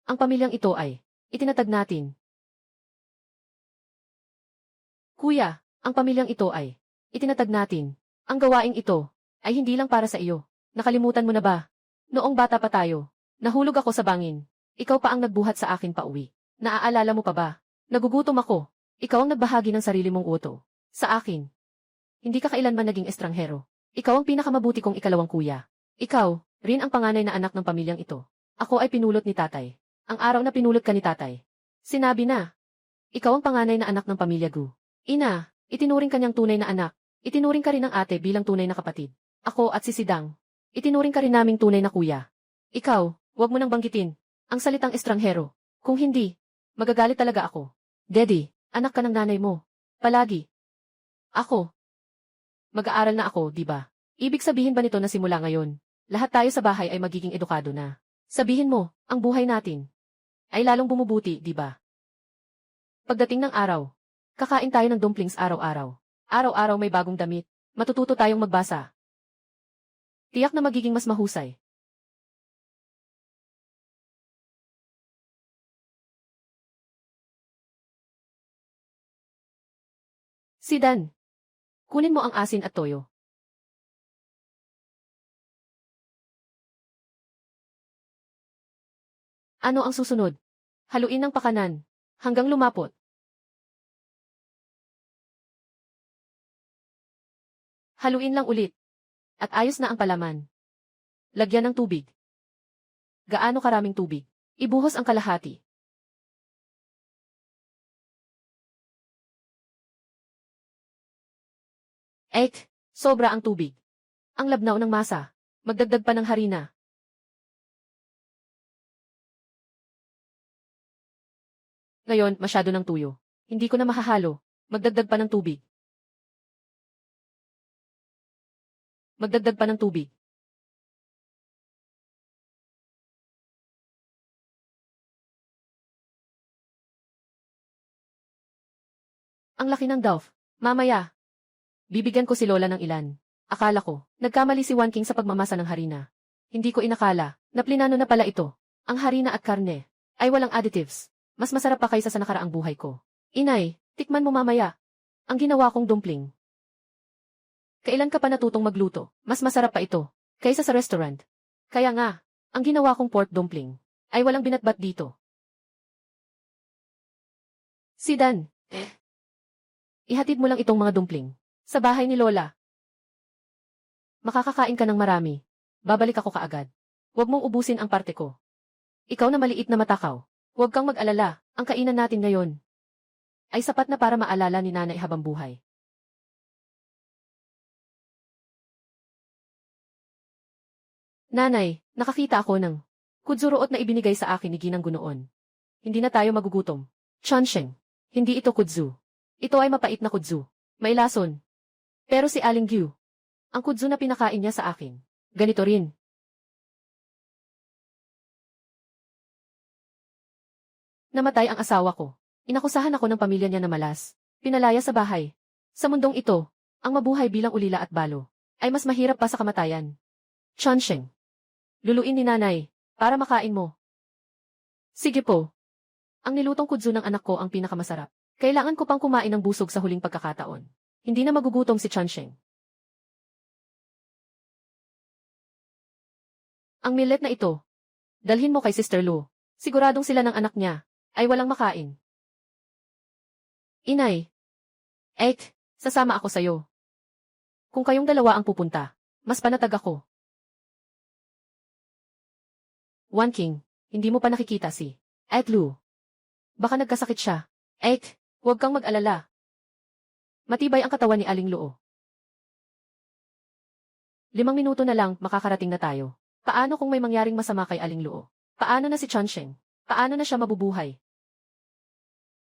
Ang pamilyang ito ay itinatag natin. Kuya, ang pamilyang ito ay itinatag natin. Ang gawaing ito ay hindi lang para sa iyo. Nakalimutan mo na ba? Noong bata pa tayo, nahulog ako sa bangin. Ikaw pa ang nagbuhat sa akin pauwi. Naaalala mo pa ba? Nagugutom ako. Ikaw ang nagbahagi ng sarili mong uto. Sa akin. Hindi ka kailanman naging estranghero. Ikaw ang pinakamabuti kong ikalawang kuya. Ikaw, rin ang panganay na anak ng pamilyang ito. Ako ay pinulot ni tatay. Ang araw na pinulot ka ni tatay. Sinabi na. Ikaw ang panganay na anak ng pamilya Gu. Ina, itinuring kanyang tunay na anak. Itinuring ka rin ng ate bilang tunay na kapatid. Ako at si Sidang. Itinuring ka rin naming tunay na kuya. Ikaw, huwag mo nang banggitin ang salitang estranghero. Kung hindi, magagalit talaga ako. Daddy, anak ka ng nanay mo. Palagi. Ako. Mag-aaral na ako, di ba? Ibig sabihin ba nito na simula ngayon, lahat tayo sa bahay ay magiging edukado na? Sabihin mo, ang buhay natin ay lalong bumubuti, di ba? Pagdating ng araw, kakain tayo ng dumplings araw-araw. Araw-araw may bagong damit. Matututo tayong magbasa. Tiyak na magiging mas mahusay. Sidan, kunin mo ang asin at toyo. Ano ang susunod? Haluin ng pakanan hanggang lumapot. Haluin lang ulit. At ayos na ang palaman. Lagyan ng tubig. Gaano karaming tubig? Ibuhos ang kalahati. Ek, sobra ang tubig. Ang labnaw ng masa. Magdagdag pa ng harina. Ngayon, masyado ng tuyo. Hindi ko na mahahalo. Magdagdag pa ng tubig. Magdagdag pa ng tubig. Ang laki ng dough. Mamaya. Bibigyan ko si Lola ng ilan. Akala ko, nagkamali si Wan King sa pagmamasa ng harina. Hindi ko inakala, na plinano na pala ito. Ang harina at karne ay walang additives. Mas masarap pa kaysa sa nakaraang buhay ko. Inay, tikman mo mamaya. Ang ginawa kong dumpling. Kailan ka pa natutong magluto? Mas masarap pa ito kaysa sa restaurant. Kaya nga, ang ginawa kong pork dumpling ay walang binatbat dito. Sidan, ihatid mo lang itong mga dumpling sa bahay ni Lola. Makakakain ka ng marami. Babalik ako kaagad. Huwag mong ubusin ang parte ko. Ikaw na maliit na matakaw. Huwag kang mag-alala, ang kainan natin ngayon ay sapat na para maalala ni nanay habang buhay. Nanay, nakakita ako ng kudzuroot na ibinigay sa akin ni Ginang Gunoon. Hindi na tayo magugutom. Chonsheng, hindi ito kudzu. Ito ay mapait na kudzu. May lason. Pero si Aling Gyu, ang kudzu na pinakain niya sa akin, ganito rin. Namatay ang asawa ko. Inakusahan ako ng pamilya niya na malas. Pinalaya sa bahay. Sa mundong ito, ang mabuhay bilang ulila at balo ay mas mahirap pa sa kamatayan. Chonsheng, luluin ni nanay para makain mo. Sige po. Ang nilutong kudzu ng anak ko ang pinakamasarap. Kailangan ko pang kumain ng busog sa huling pagkakataon. Hindi na magugutom si Chonsheng. Ang millet na ito, dalhin mo kay Sister Lu. Siguradong sila ng anak niya ay walang makain. Inay. Sasama ako sayo. Kung kayong dalawa ang pupunta, mas panatag ako. Wan King, hindi mo pa nakikita si Lu. Baka nagkasakit siya. Huwag kang mag-alala. Matibay ang katawan ni Aling Luo. 5 minuto na lang makakarating na tayo. Paano kung may mangyaring masama kay Aling Luo? Paano na si Chonsheng? Paano na siya mabubuhay?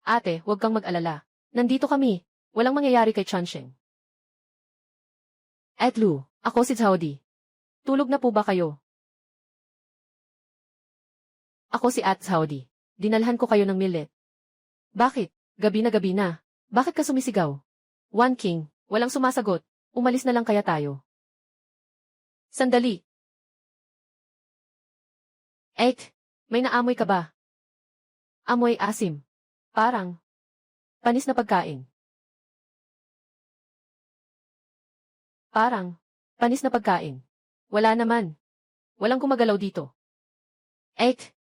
Ate, huwag kang mag-alala. Nandito kami. Walang mangyayari kay Chonsheng. Lu, ako si Zhaodi. Tulog na po ba kayo? Ako si Zhaodi. Dinalhan ko kayo ng millet. Bakit? Gabi na. Bakit ka sumisigaw? Wan King, walang sumasagot. Umalis na lang kaya tayo. Sandali. May naamoy ka ba? Amoy asim. Parang panis na pagkain. Parang panis na pagkain. Wala naman. Walang gumagalaw dito.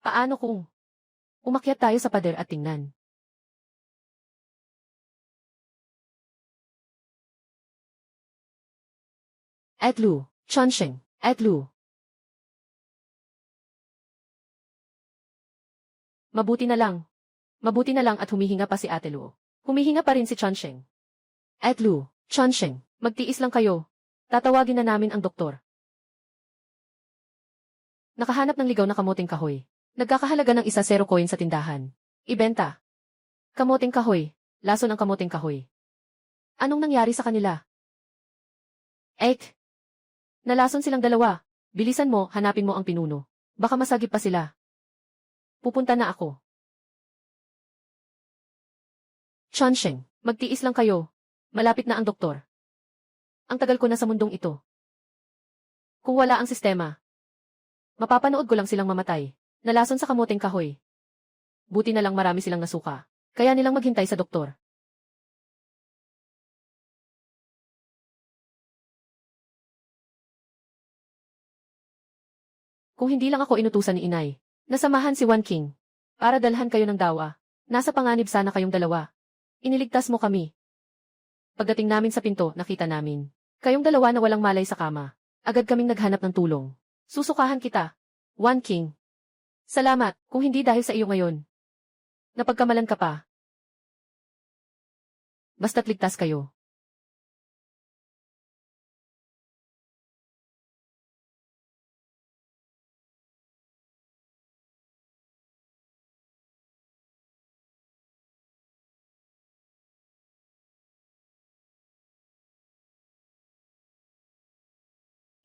Paano kung umakyat tayo sa pader at tingnan? Lu, Chonsheng, Lu. Mabuti na lang at humihinga pa si Ate Luo. Humihinga pa rin si Chonsheng. Lu, Chonsheng, magtiis lang kayo. Tatawagin na namin ang doktor. Nakahanap ng ligaw na kamoting kahoy. Nagkakahalaga ng 1 coin sa tindahan. Ibenta. Kamoting kahoy. Lason ang kamoting kahoy. Anong nangyari sa kanila? Nalason silang dalawa. Bilisan mo, hanapin mo ang pinuno. Baka masagip pa sila. Pupunta na ako. Chonsheng, magtiis lang kayo. Malapit na ang doktor. Ang tagal ko na sa mundong ito. Kung wala ang sistema, mapapanood ko lang silang mamatay. Nalason sa kamoting kahoy. Buti na lang marami silang nasuka. Kaya nilang maghintay sa doktor. Kung hindi lang ako inutusan ni inay, nasamahan si Wan King para dalhan kayo ng dawa. Nasa panganib sana kayong dalawa. Iniligtas mo kami. Pagdating namin sa pinto, nakita namin kayong dalawa na walang malay sa kama. Agad kaming naghanap ng tulong. Susukahan kita, Wan King. Salamat, kung hindi dahil sa iyo ngayon. Napagkamalan ka pa. Basta't ligtas kayo.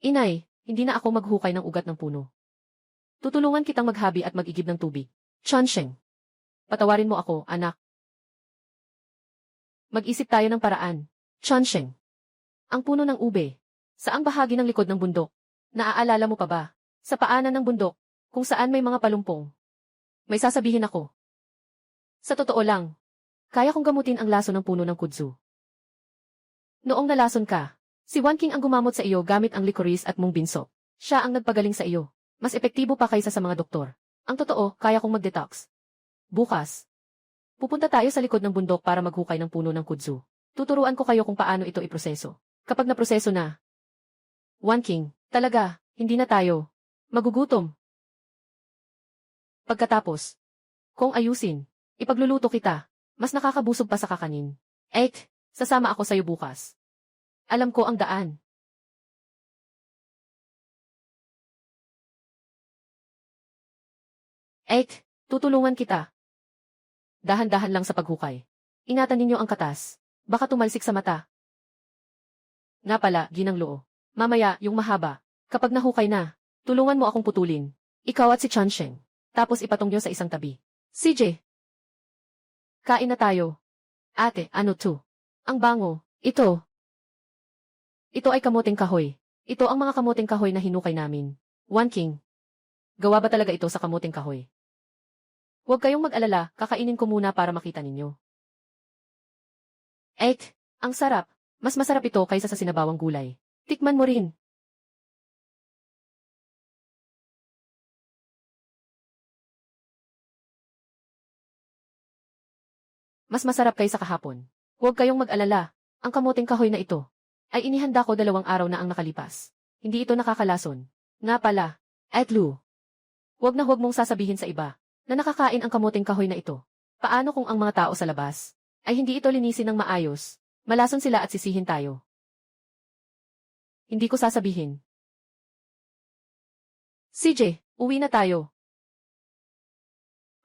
Inay, hindi na ako maghukay ng ugat ng puno. Tutulungan kitang maghabi at mag-igib ng tubig. Chonsheng. Patawarin mo ako, anak. Mag-isip tayo ng paraan. Chonsheng. Ang puno ng ube. Saang bahagi ng likod ng bundok? Naaalala mo pa ba? Sa paanan ng bundok, kung saan may mga palumpong. May sasabihin ako. Sa totoo lang, kaya kong gamutin ang laso ng puno ng kudzu. Noong nalason ka, si Wan King ang gumamot sa iyo gamit ang licorice at mung binso. Siya ang nagpagaling sa iyo. Mas epektibo pa kaysa sa mga doktor. Ang totoo, kaya kong mag-detox. Bukas, pupunta tayo sa likod ng bundok para maghukay ng puno ng kudzu. Tuturuan ko kayo kung paano ito iproseso. Kapag naproseso na, One King, talaga, hindi na tayo. Magugutom. Pagkatapos, kung ayusin, ipagluluto kita, mas nakakabusog pa sa kakanin. Sasama ako sa'yo bukas. Alam ko ang daan. Tutulungan kita. Dahan-dahan lang sa paghukay. Ingatan ninyo ang katas. Baka tumalsik sa mata. Nga pala, Ginang Luo. Mamaya, yung mahaba. Kapag nahukay na, tulungan mo akong putulin. Ikaw at si Chansheng. Tapos ipatong nyo sa isang tabi. CJ. Kain na tayo. Ate, ano to? Ang bango. Ito. Ito ay kamuting kahoy. Ito ang mga kamuting kahoy na hinukay namin. One King. Gawa ba talaga ito sa kamuting kahoy? Huwag kayong mag-alala, kakainin ko muna para makita ninyo. Ang sarap. Mas masarap ito kaysa sa sinabawang gulay. Tikman mo rin. Mas masarap kaysa kahapon. Huwag kayong mag-alala. Ang kamuting kahoy na ito ay inihanda ko 2 araw na ang nakalipas. Hindi ito nakakalason. Nga pala, Lu. Huwag na huwag mong sasabihin sa iba na nakakain ang kamuting kahoy na ito. Paano kung ang mga tao sa labas ay hindi ito linisin ng maayos? Malason sila at sisihin tayo. Hindi ko sasabihin. CJ, uwi na tayo.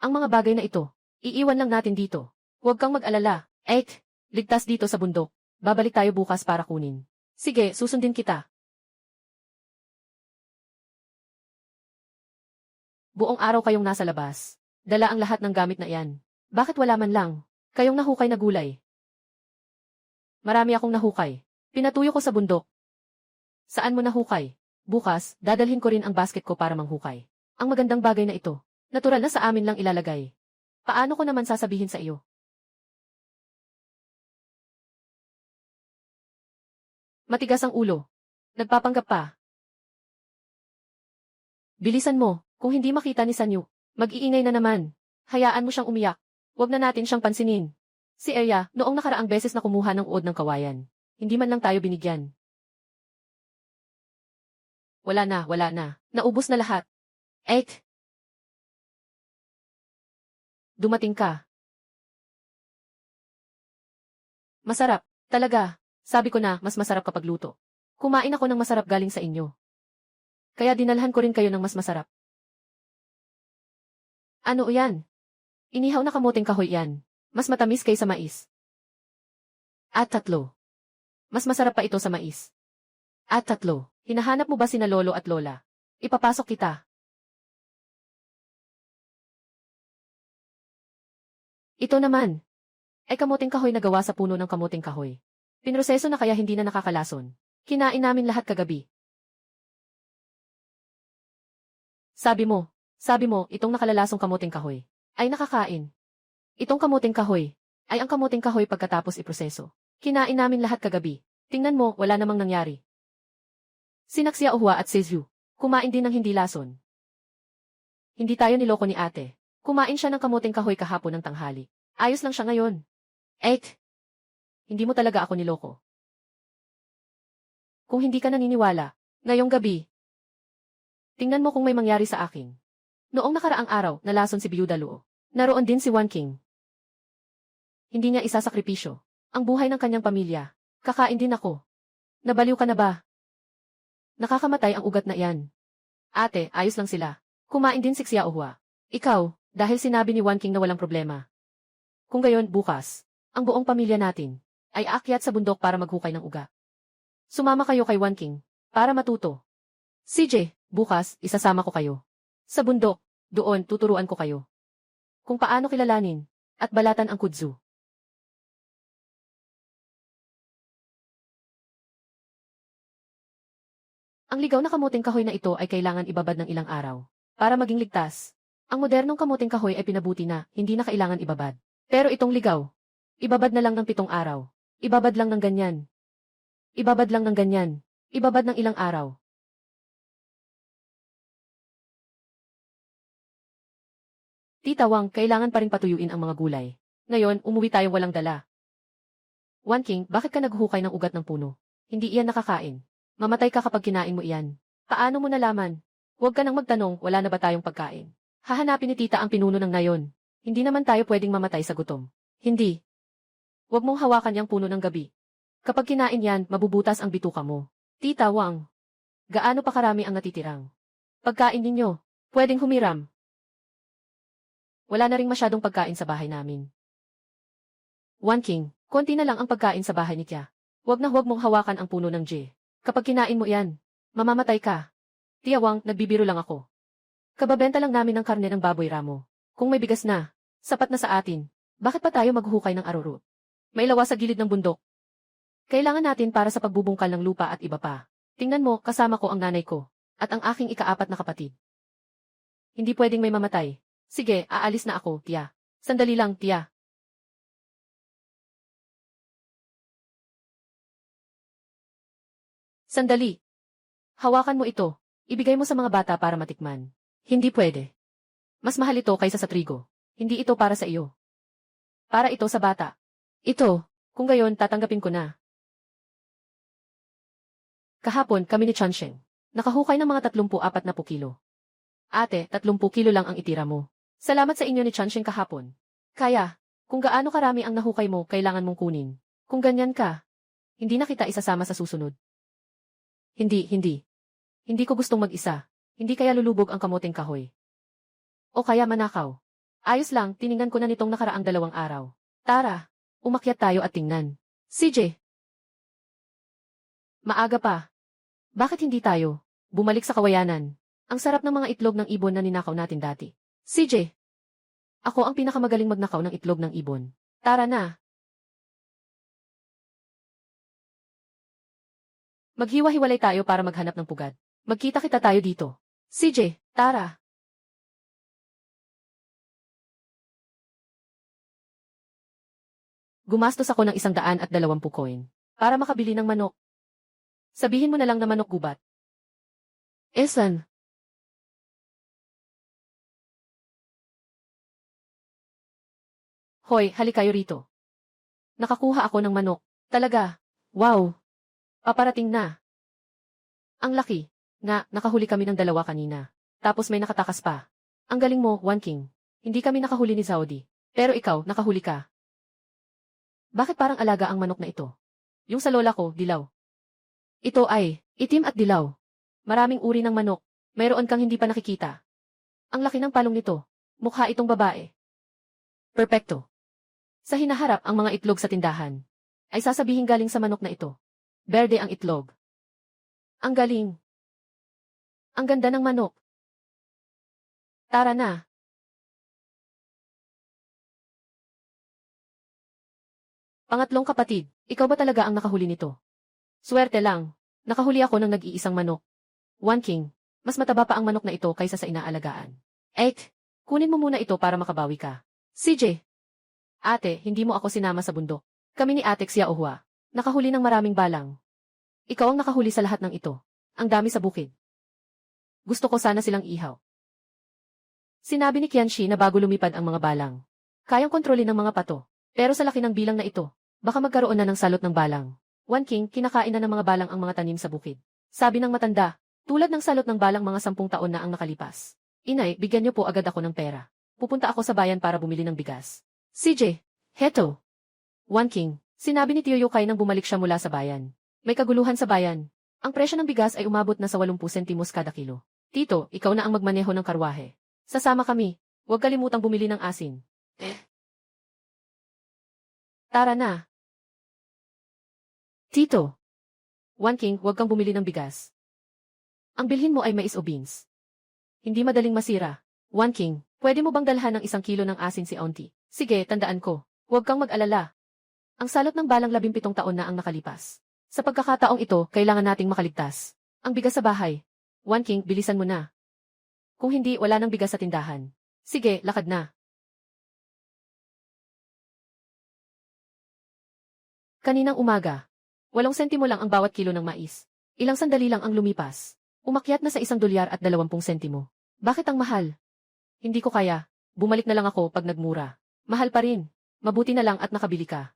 Ang mga bagay na ito, iiwan lang natin dito. Huwag kang mag-alala. Ligtas dito sa bundok. Babalik tayo bukas para kunin. Sige, susundin kita. Buong araw kayong nasa labas. Dala ang lahat ng gamit na iyan. Bakit wala man lang kayong nahukay na gulay? Marami akong nahukay. Pinatuyo ko sa bundok. Saan mo nahukay? Bukas, dadalhin ko rin ang basket ko para manghukay. Ang magandang bagay na ito, natural na sa amin lang ilalagay. Paano ko naman sasabihin sa iyo? Matigas ang ulo. Nagpapanggap pa. Bilisan mo, kung hindi makita ni Sanyu, mag-iingay na naman. Hayaan mo siyang umiyak. Huwag na natin siyang pansinin. Si Eya, noong nakaraang beses na kumuha ng uod ng kawayan. Hindi man lang tayo binigyan. Wala na. Naubos na lahat. Dumating ka. Masarap, talaga. Sabi ko na, mas masarap kapag luto. Kumain ako ng masarap galing sa inyo. Kaya dinalhan ko rin kayo ng mas masarap. Ano yan? Inihaw na kamuting kahoy yan. Mas matamis kaysa mais. At 3. Mas masarap pa ito sa mais. At 3. Hinahanap mo ba sina lolo at lola? Ipapasok kita. Ito naman. Ay kamuting kahoy na gawa sa puno ng kamuting kahoy. Pinroseso na kaya hindi na nakakalason. Kinain namin lahat kagabi. Sabi mo, itong nakalalasong kamuting kahoy ay nakakain. Itong kamuting kahoy ay ang kamuting kahoy pagkatapos iproseso. Kinain namin lahat kagabi. Tingnan mo, wala namang nangyari. Sinaksya Uhua at Sezyu, kumain din ng hindi lason. Hindi tayo niloko ni ate. Kumain siya ng kamuting kahoy kahapon ng tanghali. Ayos lang siya ngayon. Hindi mo talaga ako niloko. Kung hindi ka naniniwala, ngayong gabi, tingnan mo kung may mangyari sa akin. Noong nakaraang araw, nalason si Biyuda Luo. Naroon din si One King. Hindi niya isasakripisyo ang buhay ng kanyang pamilya. Kakain din ako. Nabaliw ka na ba? Nakakamatay ang ugat na iyan. Ate, ayos lang sila. Kumain din si Xiaohua. Ikaw, dahil sinabi ni One King na walang problema. Kung gayon, bukas, ang buong pamilya natin ay aakyat sa bundok para maghukay ng uga. Sumama kayo kay One King para matuto. CJ, bukas, isasama ko kayo. Sa bundok, doon tuturuan ko kayo kung paano kilalanin at balatan ang kudzu. Ang ligaw na kamuting kahoy na ito ay kailangan ibabad ng ilang araw para maging ligtas. Ang modernong kamuting kahoy ay pinabuti na, hindi na kailangan ibabad. Pero itong ligaw, ibabad na lang ng 7 araw. Ibabad lang ng ganyan. Ibabad lang ng ganyan. Ibabad ng ilang araw. Tita Wang, kailangan pa rin patuyuin ang mga gulay. Ngayon, umuwi tayong walang dala. One King, bakit ka naghukay ng ugat ng puno? Hindi iyan nakakain. Mamatay ka kapag kinain mo iyan. Paano mo nalaman? Huwag ka nang magtanong, wala na ba tayong pagkain? Hahanapin ni tita ang pinuno ng nayon. Hindi naman tayo pwedeng mamatay sa gutom. Hindi. Huwag mong hawakan yang puno ng gabi. Kapag kinain yan, mabubutas ang bituka mo. Tita Wang, gaano pa karami ang natitirang? Pagkain ninyo, pwedeng humiram. Wala na ring masyadong pagkain sa bahay namin. Wan King, konti na lang ang pagkain sa bahay ni Tia. Huwag mong hawakan ang puno ng J. Kapag kinain mo yan, mamamatay ka. Tia Wang, nagbibiro lang ako. Kababenta lang namin ng karne ng baboy ramo. Kung may bigas na, sapat na sa atin. Bakit pa tayo maghuhukay ng aruro? May lawa sa gilid ng bundok. Kailangan natin para sa pagbubungkal ng lupa at iba pa. Tingnan mo, kasama ko ang nanay ko. At ang aking ika-4 na kapatid. Hindi pwedeng may mamatay. Sige, aalis na ako, Tia. Sandali lang, Tia. Sandali. Hawakan mo ito. Ibigay mo sa mga bata para matikman. Hindi pwede. Mas mahal ito kaysa sa trigo. Hindi ito para sa iyo. Para ito sa bata. Ito, kung gayon tatanggapin ko na. Kahapon kami ni Chansheng. Nakahukay ng mga 34 kilo. Ate, 30 kilo lang ang itira mo. Salamat sa inyo ni Chansheng kahapon. Kaya, kung gaano karami ang nahukay mo, kailangan mong kunin. Kung ganyan ka, hindi na kita isasama sa susunod. Hindi. Hindi ko gustong mag-isa. Hindi kaya lulubog ang kamoting kahoy. O kaya manakaw. Ayos lang, tiningnan ko na nitong nakaraang 2 araw. Tara, umakyat tayo at tingnan. CJ. Maaga pa. Bakit hindi tayo bumalik sa kawayanan? Ang sarap ng mga itlog ng ibon na ninakaw natin dati. CJ. Ako ang pinakamagaling magnakaw ng itlog ng ibon. Tara na. Maghiwa-hiwalay tayo para maghanap ng pugad. Magkita-kita tayo dito. CJ, tara. Gumastos ako ng 120 coin para makabili ng manok. Sabihin mo na lang na manok gubat. Esan? Hoy, hali kayo rito. Nakakuha ako ng manok. Talaga? Wow. Paparating na. Ang laki. Nga, nakahuli kami ng 2 kanina. Tapos may nakatakas pa. Ang galing mo, Wan King. Hindi kami nakahuli ni Saudi. Pero ikaw, nakahuli ka. Bakit parang alaga ang manok na ito? Yung sa lola ko, dilaw. Ito ay, itim at dilaw. Maraming uri ng manok. Mayroon kang hindi pa nakikita. Ang laki ng palong nito. Mukha itong babae. Perpekto. Sa hinaharap ang mga itlog sa tindahan, ay sasabihin galing sa manok na ito. Berde ang itlog. Ang galing. Ang ganda ng manok. Tara na. Pangatlong kapatid, ikaw ba talaga ang nakahuli nito? Swerte lang. Nakahuli ako ng nag-iisang manok. Wan King, mas mataba pa ang manok na ito kaysa sa inaalagaan. Kunin mo muna ito para makabawi ka. CJ. Ate, hindi mo ako sinama sa bundok. Kami ni Ate Xiaohua. Nakahuli ng maraming balang. Ikaw ang nakahuli sa lahat ng ito. Ang dami sa bukid. Gusto ko sana silang ihaw. Sinabi ni Qianxi na bago lumipad ang mga balang, kayang kontrolin ng mga pato. Pero sa laki ng bilang na ito, baka magkaroon na ng salot ng balang. Wan King, kinakain na ng mga balang ang mga tanim sa bukid. Sabi ng matanda, tulad ng salot ng balang mga 10 taon na ang nakalipas. Inay, bigyan niyo po agad ako ng pera. Pupunta ako sa bayan para bumili ng bigas. CJ, heto. Wan King, sinabi ni Tio Yukay nang bumalik siya mula sa bayan. May kaguluhan sa bayan. Ang presyo ng bigas ay umabot na sa 80 sentimos kada kilo. Tito, ikaw na ang magmaneho ng karwahe. Sasama kami. Huwag kalimutang bumili ng asin. Tara na. Tito. Wan King, huwag kang bumili ng bigas. Ang bilhin mo ay mais o beans. Hindi madaling masira. Wan King, pwede mo bang dalhan ng 1 kilo ng asin si Auntie? Sige, tandaan ko. Huwag kang mag-alala. Ang salot ng balang 17 taon na ang nakalipas. Sa pagkakataong ito, kailangan nating makaligtas. Ang bigas sa bahay. Wan King, bilisan mo na. Kung hindi, wala nang bigas sa tindahan. Sige, lakad na. Kaninang umaga, 8 sentimo lang ang bawat kilo ng mais. Ilang sandali lang ang lumipas. Umakyat na sa $1 at 20 sentimo. Bakit ang mahal? Hindi ko kaya. Bumalik na lang ako pag nagmura. Mahal pa rin. Mabuti na lang at nakabili ka.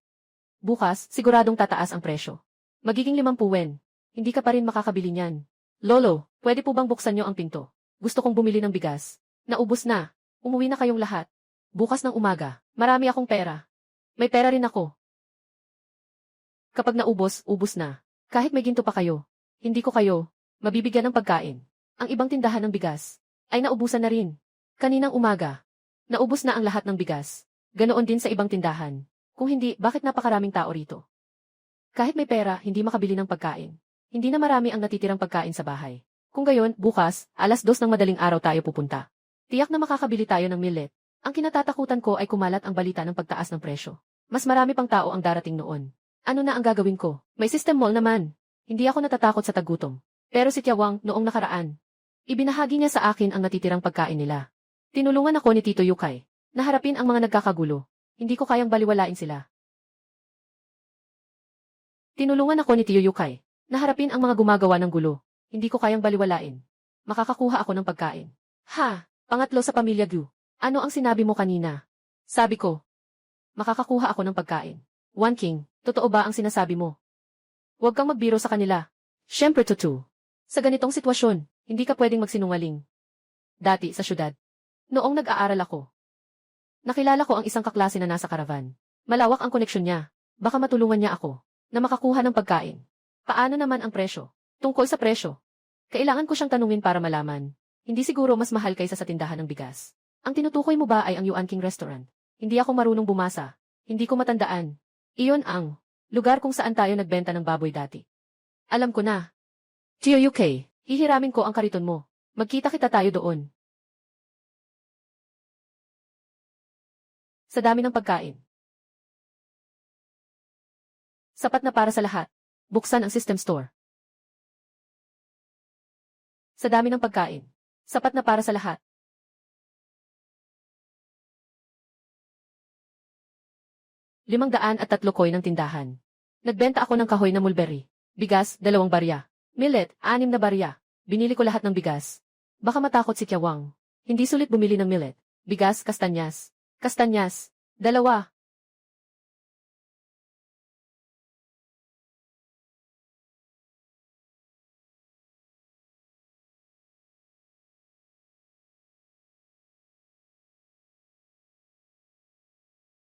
Bukas, siguradong tataas ang presyo. Magiging 50 yen. hindi ka pa rin makakabili niyan. Lolo, pwede po bang buksan niyo ang pinto? Gusto kong bumili ng bigas. Naubos na. Umuwi na kayong lahat. Bukas ng umaga, marami akong pera. May pera rin ako. Kapag naubos, ubos na. Kahit may ginto pa kayo, hindi ko kayo mabibigyan ng pagkain. Ang ibang tindahan ng bigas ay naubusan na rin. Kaninang umaga, naubos na ang lahat ng bigas. Ganoon din sa ibang tindahan. Kung hindi, bakit napakaraming tao rito? Kahit may pera, hindi makabili ng pagkain. Hindi na marami ang natitirang pagkain sa bahay. Kung gayon, bukas, 2:00 ng madaling araw tayo pupunta. Tiyak na makakabili tayo ng millet. Ang kinatatakutan ko ay kumalat ang balita ng pagtaas ng presyo. Mas marami pang tao ang darating noon. Ano na ang gagawin ko? May system mall naman. Hindi ako natatakot sa tagutom. Pero si Tiawang, noong nakaraan, ibinahagi niya sa akin ang natitirang pagkain nila. Tinulungan ako ni Tito Yukay na harapin ang mga nagkakagulo. Hindi ko kayang baliwalain sila. Tinulungan ako ni Tio Yukay na harapin ang mga gumagawa ng gulo. Hindi ko kayang baliwalain. Makakakuha ako ng pagkain. Ha! Pangatlo sa pamilya Gu. Ano ang sinabi mo kanina? Sabi ko, makakakuha ako ng pagkain. One King, totoo ba ang sinasabi mo? Huwag kang magbiro sa kanila. Siyempre totoo. Sa ganitong sitwasyon, hindi ka pwedeng magsinungaling. Dati sa syudad. Noong nag-aaral ako, nakilala ko ang isang kaklase na nasa karavan. Malawak ang koneksyon niya. Baka matulungan niya ako na makakuha ng pagkain. Paano naman ang presyo? Tungkol sa presyo, kailangan ko siyang tanungin para malaman. Hindi siguro mas mahal kaysa sa tindahan ng bigas. Ang tinutukoy mo ba ay ang Yuan King Restaurant? Hindi ako marunong bumasa. Hindi ko matandaan. Iyon ang lugar kung saan tayo nagbenta ng baboy dati. Alam ko na. Tio UK, hihiramin ko ang kariton mo. Magkita-kita tayo doon. Sa dami ng pagkain. Sapat na para sa lahat. Buksan ang system store. Sa dami ng pagkain. Sapat na para sa lahat. ₱503 koy ng tindahan. Nagbenta ako ng kahoy na mulberry. Bigas, 2 barya. Millet, 6 na barya. Binili ko lahat ng bigas. Baka matakot si Tiawang. Hindi sulit bumili ng millet. Bigas, kastanyas. Kastanyas. 2.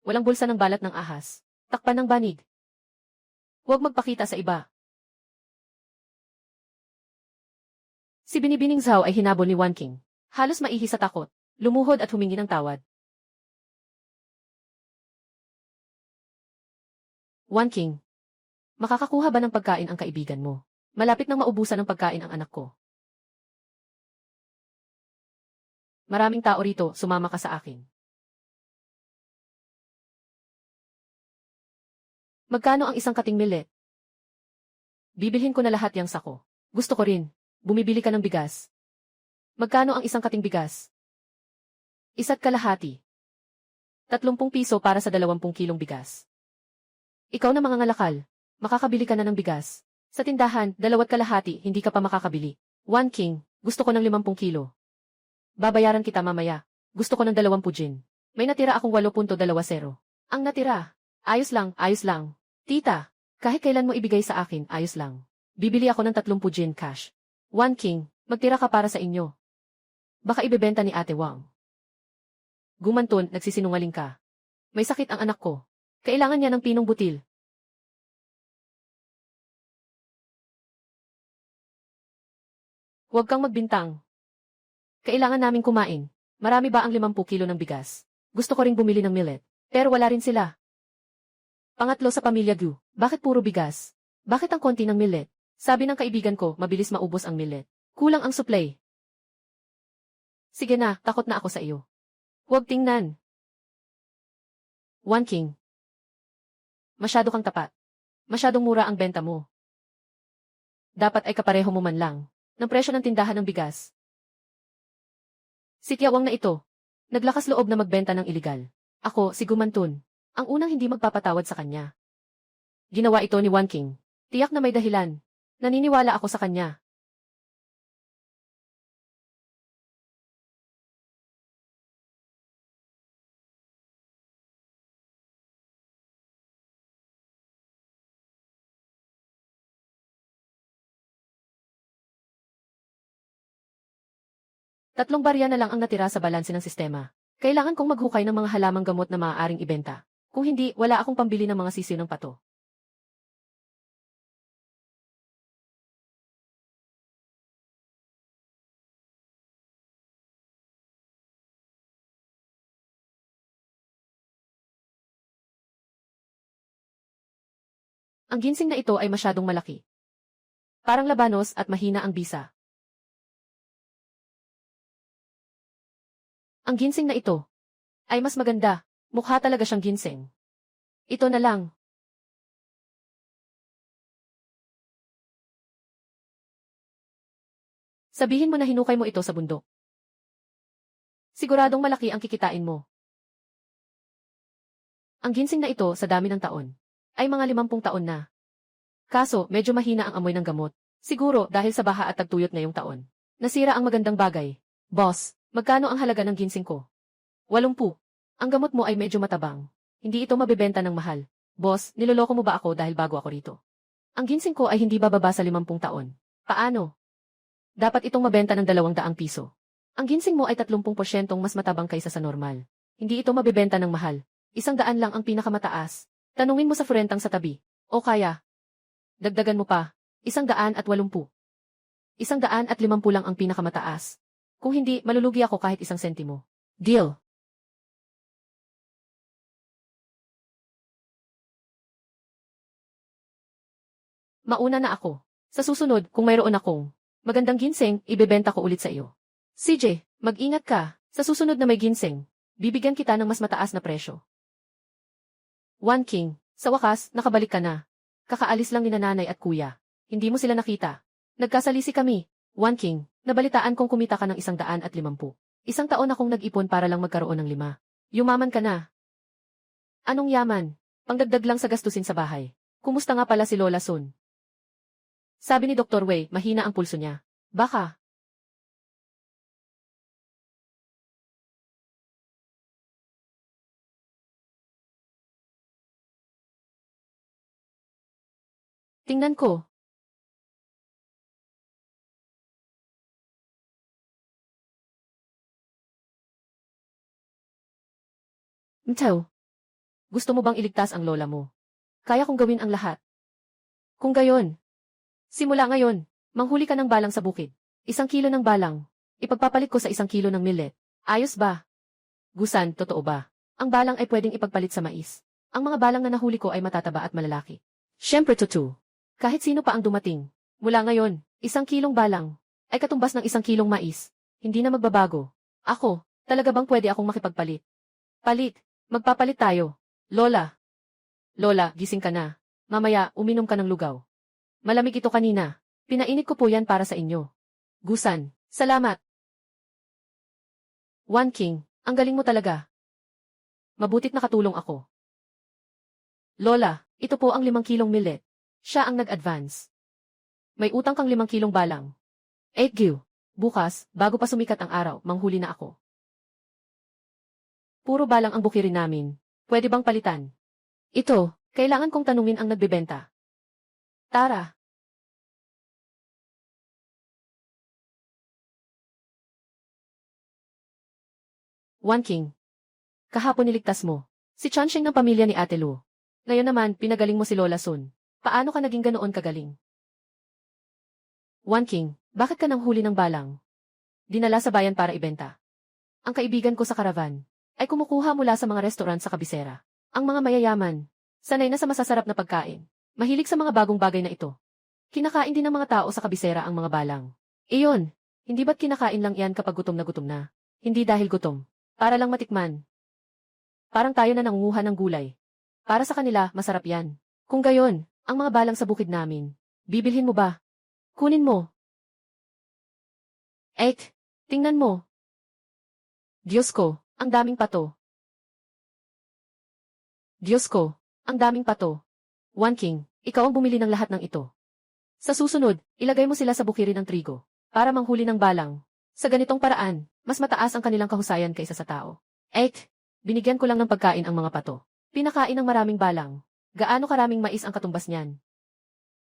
Walang bulsa ng balat ng ahas. Takpan ng banig. Huwag magpakita sa iba. Si Binibining Zhao ay hinabol ni Wan King. Halos maihi sa takot. Lumuhod at humingi ng tawad. Wan King, makakakuha ba ng pagkain ang kaibigan mo? Malapit nang maubusan ng pagkain ang anak ko. Maraming tao rito, sumama ka sa akin. Magkano ang isang kating millet? Bibilhin ko na lahat yang sako. Gusto ko rin. Bumibili ka ng bigas. Magkano ang isang kating bigas? 1.5. 30 piso para sa 20 kilong bigas. Ikaw na mangangalakal. Makakabili ka na ng bigas. Sa tindahan, 2.5, hindi ka pa makakabili. One King, gusto ko ng 50 kilo. Babayaran kita mamaya. Gusto ko ng 20 gin. May natira akong 8.20. Ang natira. Ayos lang, ayos lang. Tita, kahit kailan mo ibigay sa akin, ayos lang. Bibili ako ng 30 gin cash. One King, magtira ka para sa inyo. Baka ibebenta ni Ate Wang. Gumanton, nagsisinungaling ka. May sakit ang anak ko. Kailangan niya ng pinong butil. Huwag kang magbintang. Kailangan naming kumain. Marami ba ang 50 kilo ng bigas? Gusto ko ring bumili ng millet. Pero wala rin sila. Pangatlo sa pamilya Gu, bakit puro bigas? Bakit ang konti ng millet? Sabi ng kaibigan ko, mabilis maubos ang millet. Kulang ang supply. Sige na, takot na ako sa iyo. Huwag tingnan. One King. Masyado kang tapat. Masyadong mura ang benta mo. Dapat ay kapareho mo man lang ng presyo ng tindahan ng bigas. Si Tiawang na ito, naglakas loob na magbenta ng iligal. Ako, si Gumantun, ang unang hindi magpapatawad sa kanya. Ginawa ito ni One King. Tiyak na may dahilan. Naniniwala ako sa kanya. 3 barya na lang ang natira sa balanse ng sistema. Kailangan kong maghukay ng mga halamang gamot na maaaring ibenta. Kung hindi, wala akong pambili ng mga sisiw ng pato. Ang ginseng na ito ay masyadong malaki. Parang labanos at mahina ang bisa. Ang ginseng na ito ay mas maganda. Mukha talaga siyang ginseng. Ito na lang. Sabihin mo na hinukay mo ito sa bundok. Siguradong malaki ang kikitain mo. Ang ginseng na ito sa dami ng taon ay mga 50 taon na. Kaso, medyo mahina ang amoy ng gamot. Siguro dahil sa baha at tagtuyot ngayong taon. Nasira ang magandang bagay. Boss, magkano ang halaga ng ginseng ko? 80. Ang gamot mo ay medyo matabang. Hindi ito mabebenta ng mahal. Boss, niloloko mo ba ako dahil bago ako rito? Ang ginseng ko ay hindi bababa sa 50 taon. Paano? Dapat itong mabenta ng 200 piso. Ang ginseng mo ay 30% mas matabang kaysa sa normal. Hindi ito mabebenta ng mahal. 100 lang ang pinakamataas. Tanungin mo sa frentang sa tabi. O kaya, dagdagan mo pa. 180. 150 lang ang pinakamataas. Kung hindi, malulugi ako kahit 1 sentimo. Deal. Mauna na ako. Sa susunod, kung mayroon akong magandang ginseng, ibebenta ko ulit sa iyo. CJ, mag-ingat ka. Sa susunod na may ginseng, bibigyan kita ng mas mataas na presyo. One King, sa wakas, nakabalik ka na. Kakaalis lang ni nanay at kuya. Hindi mo sila nakita. Nagkasalisi kami. One King, nabalitaan kong kumita ka ng 150. 1 taon akong nag-ipon para lang magkaroon ng 5. Yumaman ka na. Anong yaman? Pangdagdag lang sa gastusin sa bahay. Kumusta nga pala si Lola Sun? Sabi ni Dr. Wei, mahina ang pulso niya. Baka. Tingnan ko. Mtaw. Gusto mo bang iligtas ang lola mo? Kaya kong gawin ang lahat. Kung gayon, simula ngayon, manghuli ka ng balang sa bukid. 1 kilo ng balang. Ipagpapalit ko sa 1 kilo ng millet. Ayos ba? Gusan, totoo ba? Ang balang ay pwedeng ipagpalit sa mais. Ang mga balang na nahuli ko ay matataba at malalaki. Siyempre totoo. Kahit sino pa ang dumating. Mula ngayon, 1 kilong balang ay katumbas ng 1 kilong mais. Hindi na magbabago. Ako, talaga bang pwede akong makipagpalit? Palit. Magpapalit tayo. Lola. Lola, gising ka na. Mamaya, uminom ka ng lugaw. Malamig ito kanina. Pinainit ko po yan para sa inyo. Gusan, salamat. One King, ang galing mo talaga. Mabutit nakatulong ako. Lola, ito po ang 5 kilong millet. Siya ang nag-advance. May utang kang 5 kilong balang. 8 gil. Bukas, bago pa sumikat ang araw, manghuli na ako. Puro balang ang bukirin namin. Pwede bang palitan? Ito, kailangan kong tanungin ang nagbebenta. Tara. One King. Kahapon niligtas mo. Si Chansheng ng pamilya ni Ate Lu. Ngayon naman, pinagaling mo si Lola Sun. Paano ka naging ganoon kagaling? One King, bakit ka nang huli ng balang? Dinala sa bayan para ibenta. Ang kaibigan ko sa karavan ay kumukuha mula sa mga restaurant sa kabisera. Ang mga mayayaman, sanay na sa masasarap na pagkain. Mahilig sa mga bagong bagay na ito. Kinakain din ng mga tao sa kabisera ang mga balang. Iyon, hindi ba't kinakain lang yan kapag gutom na gutom na? Hindi dahil gutom. Para lang matikman. Parang tayo na nangunguha ng gulay. Para sa kanila, masarap yan. Kung gayon, ang mga balang sa bukid namin, bibilhin mo ba? Kunin mo. Tingnan mo. Diyos ko, ang daming pato. Diyos ko, ang daming pato. One King, ikaw ang bumili ng lahat ng ito. Sa susunod, ilagay mo sila sa bukirin ng trigo, para manghuli ng balang. Sa ganitong paraan, mas mataas ang kanilang kahusayan kaysa sa tao. Binigyan ko lang ng pagkain ang mga pato. Pinakain ng maraming balang. Gaano karaming mais ang katumbas niyan?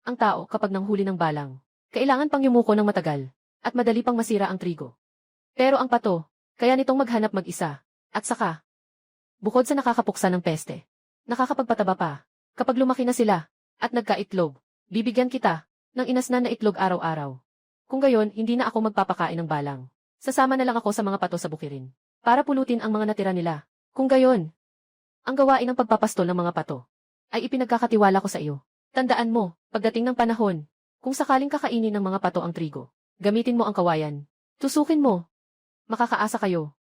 Ang tao, kapag nanghuli ng balang, kailangan pang yumuko ng matagal, at madali pang masira ang trigo. Pero ang pato, kaya nitong maghanap mag-isa. At saka, bukod sa nakakapuksa ng peste, nakakapagpataba pa. Kapag lumaki na sila, at nagkaitlog, bibigyan kita ng inasnan na itlog araw-araw. Kung gayon, hindi na ako magpapakain ng balang. Sasama na lang ako sa mga pato sa bukirin, para pulutin ang mga natira nila. Kung gayon, ang gawain ng pagpapastol ng mga pato, ay ipinagkakatiwala ko sa iyo. Tandaan mo, pagdating ng panahon, kung sakaling kakainin ng mga pato ang trigo, gamitin mo ang kawayan. Tusukin mo. Makakaasa kayo.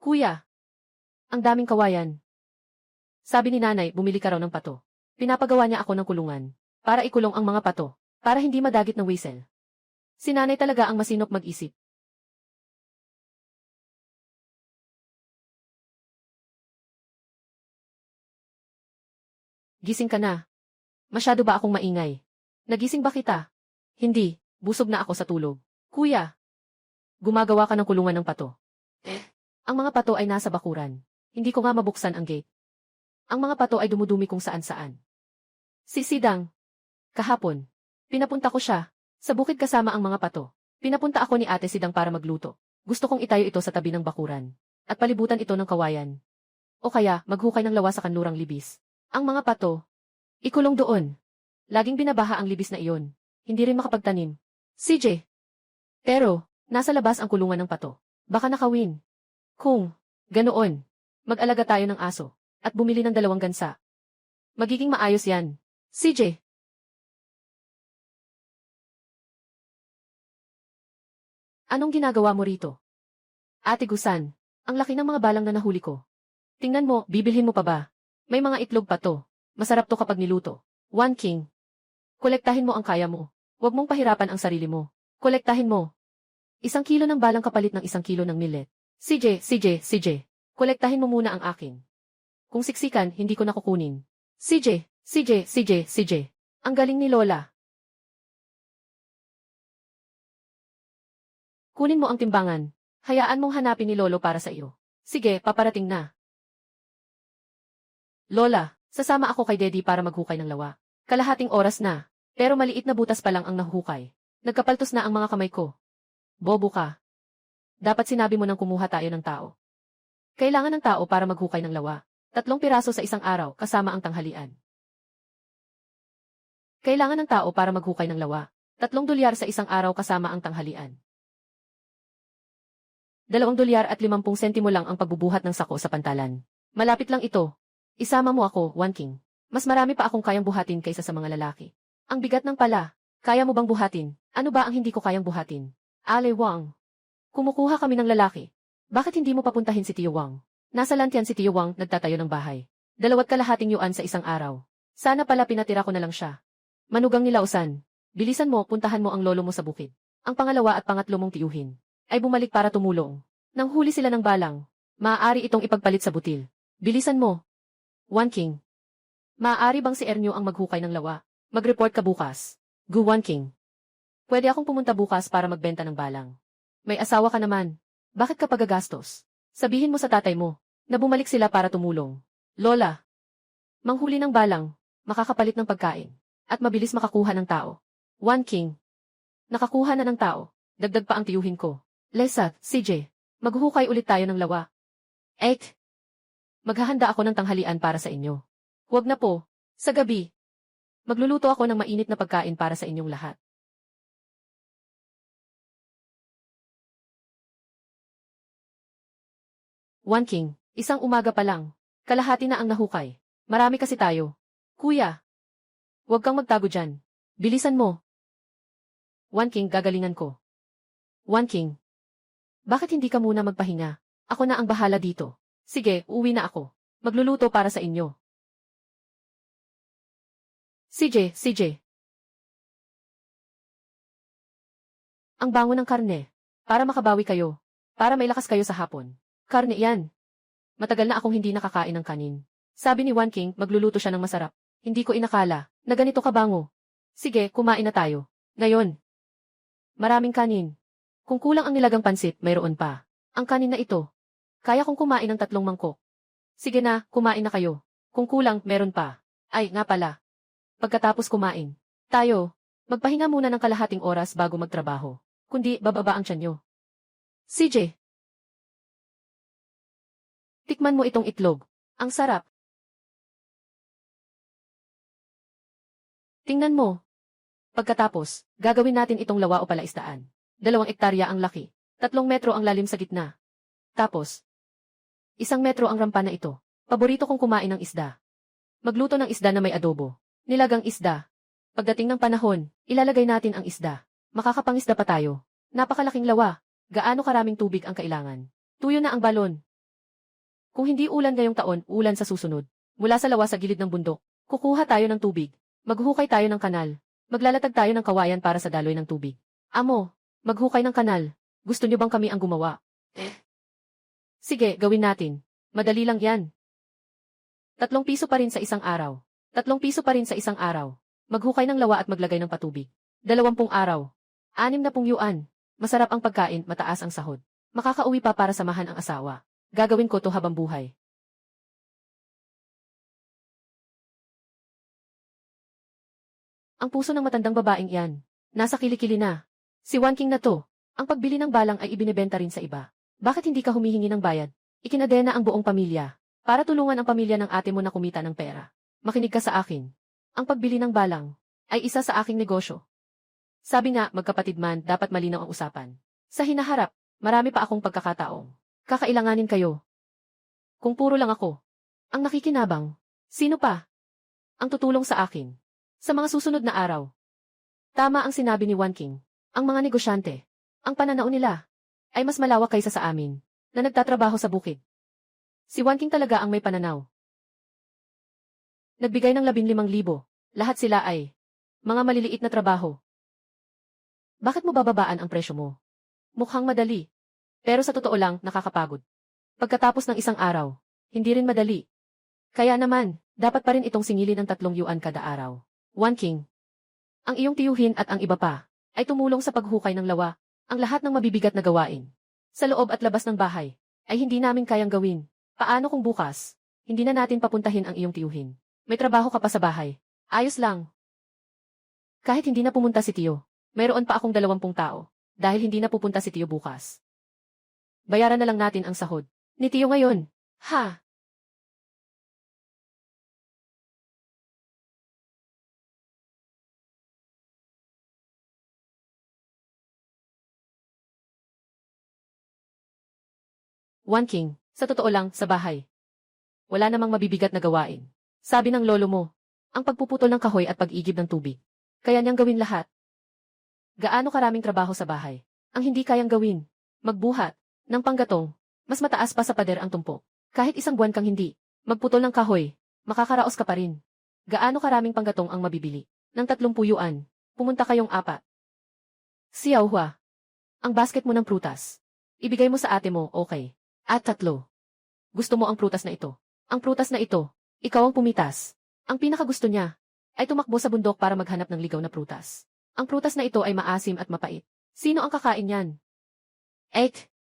Kuya, ang daming kawayan. Sabi ni nanay, bumili ka raw ng pato. Pinapagawa niya ako ng kulungan, para ikulong ang mga pato, para hindi madagit ng whistle. Si nanay talaga ang masinop mag-isip. Gising ka na. Masyado ba akong maingay? Nagising ba kita? Hindi, busog na ako sa tulog. Kuya, gumagawa ka ng kulungan ng pato. Ang mga pato ay nasa bakuran. Hindi ko nga mabuksan ang gate. Ang mga pato ay dumudumi kung saan-saan. Si Sidang. Kahapon, pinapunta ko siya, sa bukid kasama ang mga pato. Pinapunta ako ni Ate Sidang para magluto. Gusto kong itayo ito sa tabi ng bakuran. At palibutan ito ng kawayan. O kaya, maghukay ng lawa sa kanlurang libis. Ang mga pato, ikulong doon. Laging binabaha ang libis na iyon. Hindi rin makapagtanim. CJ. Pero, nasa labas ang kulungan ng pato. Baka nakawin. Kung, ganoon, mag-alaga tayo ng aso, at bumili ng 2 gansa. Magiging maayos yan. CJ. Anong ginagawa mo rito? Ate Gusan, ang laki ng mga balang na nahuli ko. Tingnan mo, bibilhin mo pa ba? May mga itlog pa to. Masarap to kapag niluto. One King. Kolektahin mo ang kaya mo. Huwag mong pahirapan ang sarili mo. Kolektahin mo. 1 kilo ng balang kapalit ng 1 kilo ng millet. CJ. Kolektahin mo muna ang akin. Kung siksikan, hindi ko nakukunin. CJ. Ang galing ni Lola. Kunin mo ang timbangan. Hayaan mong hanapin ni Lolo para sa iyo. Sige, paparating na. Lola, sasama ako kay Daddy para maghukay ng lawa. Kalahating oras na, pero maliit na butas pa lang ang nahuhukay. Nagkapaltos na ang mga kamay ko. Bobo ka. Dapat sinabi mo nang kumuha tayo ng tao. Kailangan ng tao para maghukay ng lawa. 3 piraso sa isang araw kasama ang tanghalian. Kailangan ng tao para maghukay ng lawa. 3 dolyar sa isang araw kasama ang tanghalian. 2 dolyar at 50 sentimo lang ang pagbubuhat ng sako sa pantalan. Malapit lang ito. Isama mo ako, One King. Mas marami pa akong kayang buhatin kaysa sa mga lalaki. Ang bigat ng pala. Kaya mo bang buhatin? Ano ba ang hindi ko kayang buhatin? Ale Wang. Kumukuha kami ng lalaki. Bakit hindi mo papuntahin si Tio Wang? Nasa Lantian si Tio Wang, nagtatayo ng bahay. 2.5 yuan sa isang araw. Sana pala pinatira ko na lang siya. Manugang nilausan. Bilisan mo, puntahan mo ang lolo mo sa bukid. Ang pangalawa at pangatlo mong tiyuhin ay bumalik para tumulong. Nang huli sila ng balang, maaari itong ipagpalit sa butil. Bilisan mo. One King. Maaari bang si Ernyo ang maghukay ng lawa? Mag-report ka bukas. Gu One King. Pwede akong pumunta bukas para magbenta ng balang. May asawa ka naman. Bakit ka pagagastos? Sabihin mo sa tatay mo na bumalik sila para tumulong. Lola. Manghuli ng balang, makakapalit ng pagkain, at mabilis makakuha ng tao. One King. Nakakuha na ng tao. Dagdag pa ang tiyuhin ko. Lesa, CJ. Maghuhukay ulit tayo ng lawa. 8. Maghahanda ako ng tanghalian para sa inyo. Huwag na po. Sa gabi. Magluluto ako ng mainit na pagkain para sa inyong lahat. One King, isang umaga pa lang. Kalahati na ang nahukay. Marami kasi tayo. Kuya. Huwag kang magtago dyan. Bilisan mo. One King, gagalingan ko. One King. Bakit hindi ka muna magpahinga? Ako na ang bahala dito. Sige, uuwi na ako. Magluluto para sa inyo. CJ. Ang bango ng karne. Para makabawi kayo. Para may lakas kayo sa hapon. Karne yan. Matagal na akong hindi nakakain ng kanin. Sabi ni One King, magluluto siya ng masarap. Hindi ko inakala na ganito kabango. Sige, kumain na tayo. Ngayon. Maraming kanin. Kung kulang ang nilagang pansit, mayroon pa. Ang kanin na ito. Kaya kong kumain ng 3 mangkok. Sige na, kumain na kayo. Kung kulang, meron pa. Ay, nga pala. Pagkatapos kumain, tayo, magpahinga muna ng kalahating oras bago magtrabaho. kundi bababa ang tiyan niyo. CJ, tikman mo itong itlog. Ang sarap. Tingnan mo. Pagkatapos, gagawin natin itong lawa o palaisdaan. 2 hektarya ang laki. 3 metro ang lalim sa gitna. Tapos, 1 metro ang rampa na ito. Paborito kong kumain ng isda. Magluto ng isda na may adobo. Nilagang isda. Pagdating ng panahon, ilalagay natin ang isda. Makakapangisda pa tayo. Napakalaking lawa. Gaano karaming tubig ang kailangan? Tuyo na ang balon. Kung hindi ulan ngayong taon, ulan sa susunod. Mula sa lawa sa gilid ng bundok, kukuha tayo ng tubig. Maghukay tayo ng kanal. Maglalatag tayo ng kawayan para sa daloy ng tubig. Amo, maghukay ng kanal. Gusto niyo bang kami ang gumawa? Sige, gawin natin. Madali lang yan. 3 piso pa rin sa isang araw. 3 piso pa rin sa isang araw. Maghukay ng lawa at maglagay ng patubig. 20 araw. 60 yuan. Masarap ang pagkain, mataas ang sahod. Makakauwi pa para samahan ang asawa. Gagawin ko to habang buhay. Ang puso ng matandang babaeng iyan. Nasa kilikili na. Si Wan King na to. Ang pagbili ng balang ay ibinebenta rin sa iba. Bakit hindi ka humihingi ng bayad? Ikinadena ang buong pamilya. Para tulungan ang pamilya ng ate mo na kumita ng pera. Makinig ka sa akin. Ang pagbili ng balang ay isa sa aking negosyo. Sabi nga, magkapatid man, dapat malinaw ang usapan. Sa hinaharap, marami pa akong pagkakataong kakailanganin kayo. Kung puro lang ako ang nakikinabang, sino pa ang tutulong sa akin sa mga susunod na araw? Tama ang sinabi ni Wan King. Ang mga negosyante, ang pananaw nila ay mas malawak kaysa sa amin na nagtatrabaho sa bukid. Si Wan King talaga ang may pananaw. Nagbigay ng 15,000. Lahat sila ay mga maliliit na trabaho. Bakit mo bababaan ang presyo mo? Mukhang madali. Pero sa totoo lang, nakakapagod. Pagkatapos ng isang araw, hindi rin madali. Kaya naman, dapat pa rin itong singilin ng 3 yuan kada araw. Wan King, ang iyong tiyuhin at ang iba pa, ay tumulong sa paghukay ng lawa, ang lahat ng mabibigat na gawain. Sa loob at labas ng bahay, ay hindi namin kayang gawin. Paano kung bukas, hindi na natin papuntahin ang iyong tiyuhin? May trabaho ka pa sa bahay. Ayos lang. Kahit hindi na pumunta si Tiyo, mayroon pa akong 20 tao, dahil hindi na pupunta si Tiyo bukas. Bayaran na lang natin ang sahod ni Tiyo ngayon. Ha? Wan King, sa totoo lang, sa bahay. Wala namang mabibigat na gawain. Sabi ng lolo mo, ang pagpuputol ng kahoy at pag-igib ng tubig. Kaya niyang gawin lahat. Gaano karaming trabaho sa bahay ang hindi kayang gawin? Magbuhat ng panggatong, mas mataas pa sa pader ang tumpok. Kahit 1 buwan kang hindi magputol ng kahoy, makakaraos ka pa rin. Gaano karaming panggatong ang mabibili? Ng 30 yuan, pumunta kayong 4. Xiao Hua, ang basket mo ng prutas. Ibigay mo sa ate mo, okay. At 3. Gusto mo ang prutas na ito? Ang prutas na ito, ikaw ang pumitas. Ang pinakagusto niya ay tumakbo sa bundok para maghanap ng ligaw na prutas. Ang prutas na ito ay maasim at mapait. Sino ang kakain niyan?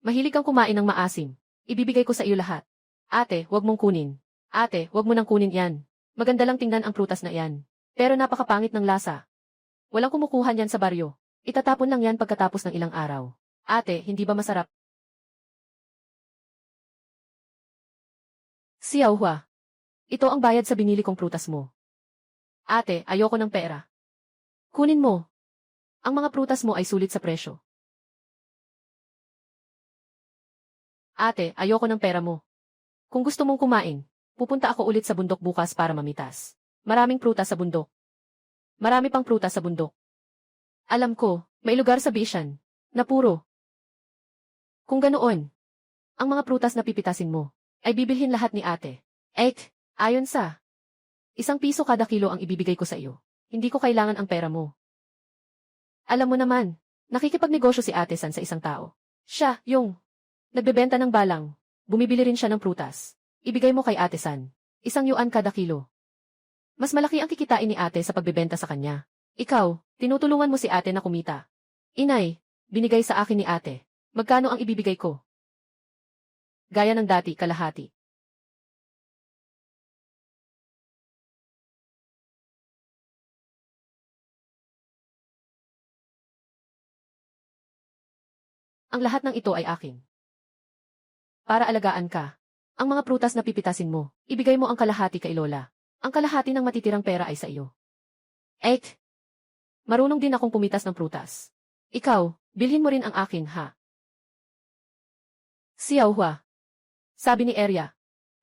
Mahilig kang kumain ng maasim. Ibibigay ko sa iyo lahat. Ate, wag mong kunin. Ate, wag mo nang kunin yan. Maganda lang tingnan ang prutas na yan. Pero napakapangit ng lasa. Walang kumukuha niyan sa baryo. Itatapon lang yan pagkatapos ng ilang araw. Ate, hindi ba masarap? Xiao Hua, ito ang bayad sa binili kong prutas mo. Ate, ayoko ng pera. Kunin mo. Ang mga prutas mo ay sulit sa presyo. Ate, ayoko ng pera mo. Kung gusto mong kumain, pupunta ako ulit sa bundok bukas para mamitas. Maraming prutas sa bundok. Marami pang prutas sa bundok. Alam ko, may lugar sa Bishan na puro. Kung ganoon, ang mga prutas na pipitasin mo ay bibilhin lahat ni ate. Ayon sa 1 piso kada kilo ang ibibigay ko sa iyo. Hindi ko kailangan ang pera mo. Alam mo naman, nakikipagnegosyo si Ate San sa isang tao. Siya, yung nagbebenta ng balang. Bumibili rin siya ng prutas. Ibigay mo kay Ate San 1 yuan kada kilo. Mas malaki ang kikitain ni ate sa pagbebenta sa kanya. Ikaw, tinutulungan mo si ate na kumita. Inay, binigay sa akin ni ate. Magkano ang ibibigay ko? Gaya ng dati, kalahati. Ang lahat ng ito ay akin. Para alagaan ka. Ang mga prutas na pipitasin mo, ibigay mo ang kalahati kay Lola. Ang kalahati ng matitirang pera ay sa iyo. 8. Marunong din akong pumitas ng prutas. Ikaw, bilhin mo rin ang akin, ha? Xiaohua. Sabi ni Arya.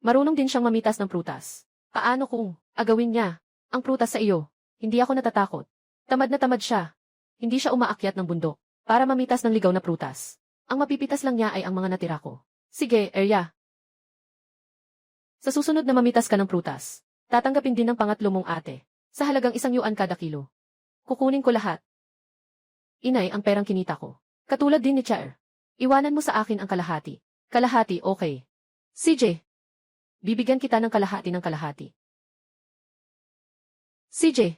Marunong din siyang mamitas ng prutas. Paano kung agawin niya ang prutas sa iyo? Hindi ako natatakot. Tamad na tamad siya. Hindi siya umaakyat ng bundok para mamitas ng ligaw na prutas. Ang mapipitas lang niya ay ang mga natira ko. Sige, Arya. Sa susunod na mamitas ka ng prutas, tatanggapin din ng pangatlo mong ate, sa halagang 1 yuan kada kilo. Kukunin ko lahat. Inay ang perang kinita ko. Katulad din ni Chair. Iwanan mo sa akin ang kalahati. Kalahati, okay. CJ. Bibigyan kita ng kalahati ng kalahati. CJ.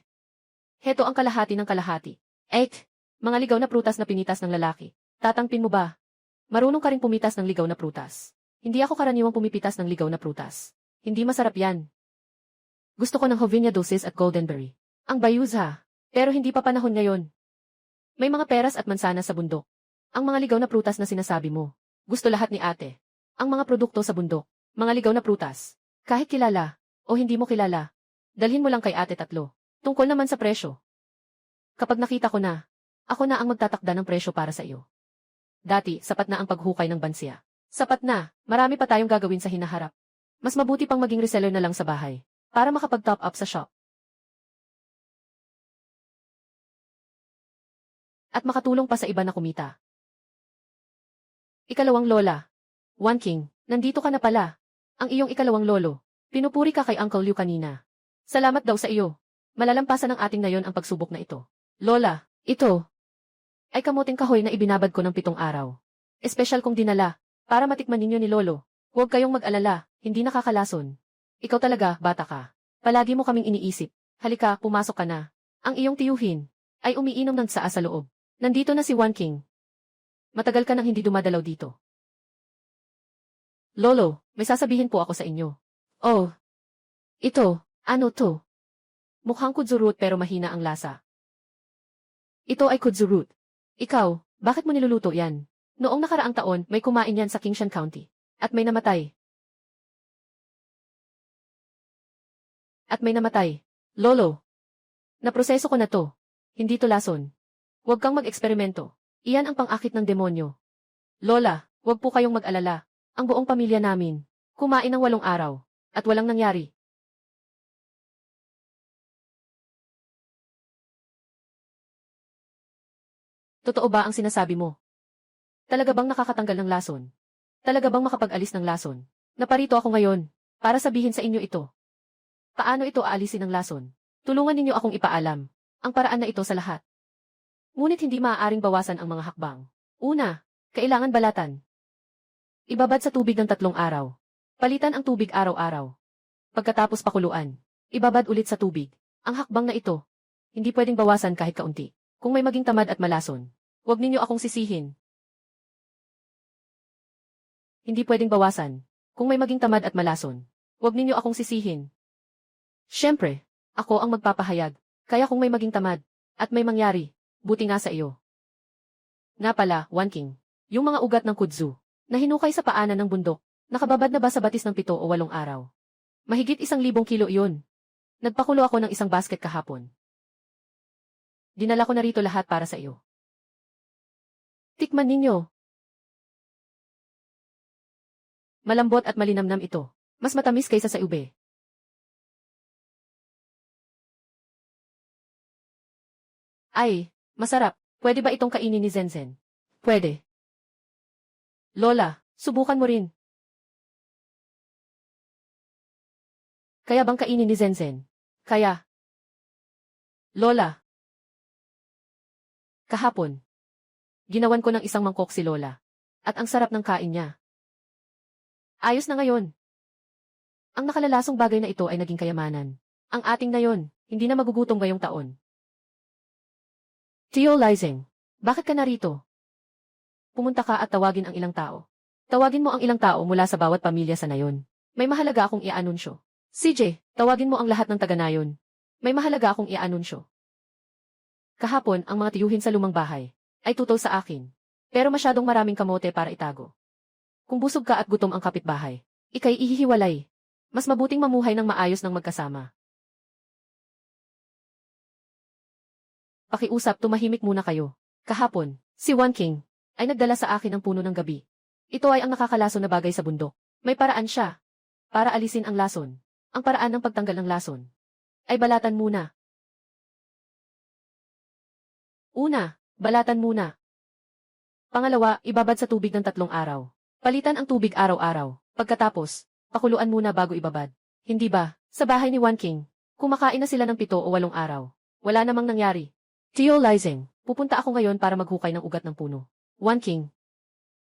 Heto ang kalahati ng kalahati. 8. Mga ligaw na prutas na pinitas ng lalaki. Tatangpin mo ba? Marunong ka rin pumitas ng ligaw na prutas. Hindi ako karaniwang pumipitas ng ligaw na prutas. Hindi masarap yan. Gusto ko ng Hovenia Dosis at Goldenberry. Ang bayuz ha. Pero hindi pa panahon ngayon. May mga peras at mansanas sa bundok. Ang mga ligaw na prutas na sinasabi mo. Gusto lahat ni ate. Ang mga produkto sa bundok. Mga ligaw na prutas. Kahit kilala o hindi mo kilala. Dalhin mo lang kay ate 3. Tungkol naman sa presyo. Kapag nakita ko na, ako na ang magtatakda ng presyo para sa iyo. Dati, sapat na ang paghukay ng bansya. Sapat na, marami pa tayong gagawin sa hinaharap. Mas mabuti pang maging reseller na lang sa bahay, para makapag-top up sa shop. At makatulong pa sa iba na kumita. Ikalawang lola. One King, nandito ka na pala. Ang iyong ikalawang lolo. Pinupuri ka kay Uncle Liu kanina. Salamat daw sa iyo. Malalampasan ng ating ngayon ang pagsubok na ito. Lola, ito ay kamuting kahoy na ibinabad ko ng 7 araw. Espesyal kong dinala, para matikman ninyo ni Lolo. Huwag kayong mag-alala, hindi nakakalason. Ikaw talaga, bata ka. Palagi mo kaming iniisip. Halika, pumasok ka na. Ang iyong tiyuhin ay umiinom ng tsaa sa loob. Nandito na si One King. Matagal ka nang hindi dumadalaw dito. Lolo, may sasabihin po ako sa inyo. Oh, ito, ano to? Mukhang kudzu root pero mahina ang lasa. Ito ay kudzu root. Ikaw, bakit mo niluluto yan? Noong nakaraang taon, may kumain yan sa Kingshan County. At may namatay. Lolo. Naproseso ko na to. Hindi to lason. Huwag kang mag-eksperimento. Iyan ang pang-akit ng demonyo. Lola, huwag po kayong mag-alala. Ang buong pamilya namin. Kumain ng 8 araw. At walang nangyari. Totoo ba ang sinasabi mo? Talaga bang nakakatanggal ng lason? Talaga bang makapag-alis ng lason? Naparito ako ngayon, para sabihin sa inyo ito. Paano ito aalisin ng lason? Tulungan ninyo akong ipaalam, ang paraan na ito sa lahat. Ngunit hindi maaaring bawasan ang mga hakbang. Una, kailangan balatan. Ibabad sa tubig ng 3 araw. Palitan ang tubig araw-araw. Pagkatapos pakuluan, ibabad ulit sa tubig. Ang hakbang na ito, hindi pwedeng bawasan kahit kaunti. Kung may maging tamad at malason, huwag ninyo akong sisihin. Hindi pwedeng bawasan. Kung may maging tamad at malason, huwag ninyo akong sisihin. Siyempre, ako ang magpapahayag. Kaya kung may maging tamad, at may mangyari, buti nga sa iyo. Nga pala, One King, yung mga ugat ng kudzu, na hinukay sa paanan ng bundok, nakababad na ba sa batis ng 7 o 8 araw? Mahigit 1,000 kilo iyon. Nagpakulo ako ng 1 basket kahapon. Dinala ko na rito lahat para sa iyo. Tikman ninyo. Malambot at malinamnam ito. Mas matamis kaysa sa ube. Ay, masarap. Pwede ba itong kainin ni Zenzen? Pwede. Lola, subukan mo rin. Kaya bang kainin ni Zenzen? Kaya. Lola. Kahapon. Ginawan ko ng 1 mangkok si Lola. At ang sarap ng kain niya. Ayos na ngayon. Ang nakalalasong bagay na ito ay naging kayamanan. Ang ating na yon, hindi na magugutom ngayong taon. Tio Lizeng, bakit ka narito? Pumunta ka at tawagin ang ilang tao. Tawagin mo ang ilang tao mula sa bawat pamilya sa nayon. May mahalaga akong i-anunsyo. CJ, tawagin mo ang lahat ng taga-nayon. May mahalaga akong i-anunsyo. Kahapon, ang mga tiyuhin sa lumang bahay ay tutol sa akin. Pero masyadong maraming kamote para itago. Kung busog ka at gutom ang kapitbahay, ika'y ihihiwalay. Mas mabuting mamuhay ng maayos ng magkasama. Pakiusap, tumahimik muna kayo. Kahapon, si Wan King ay nagdala sa akin ng puno ng gabi. Ito ay ang nakakalason na bagay sa bundok. May paraan siya para alisin ang lason. Ang paraan ng pagtanggal ng lason ay balatan muna. Una, balatan muna. Pangalawa, ibabad sa tubig ng 3 araw. Palitan ang tubig araw-araw. Pagkatapos, pakuluan muna bago ibabad. Hindi ba, sa bahay ni Wan King, kumakain na sila ng 7 o 8 araw. Wala namang nangyari. Tio Lizeng, pupunta ako ngayon para maghukay ng ugat ng puno. Wan King,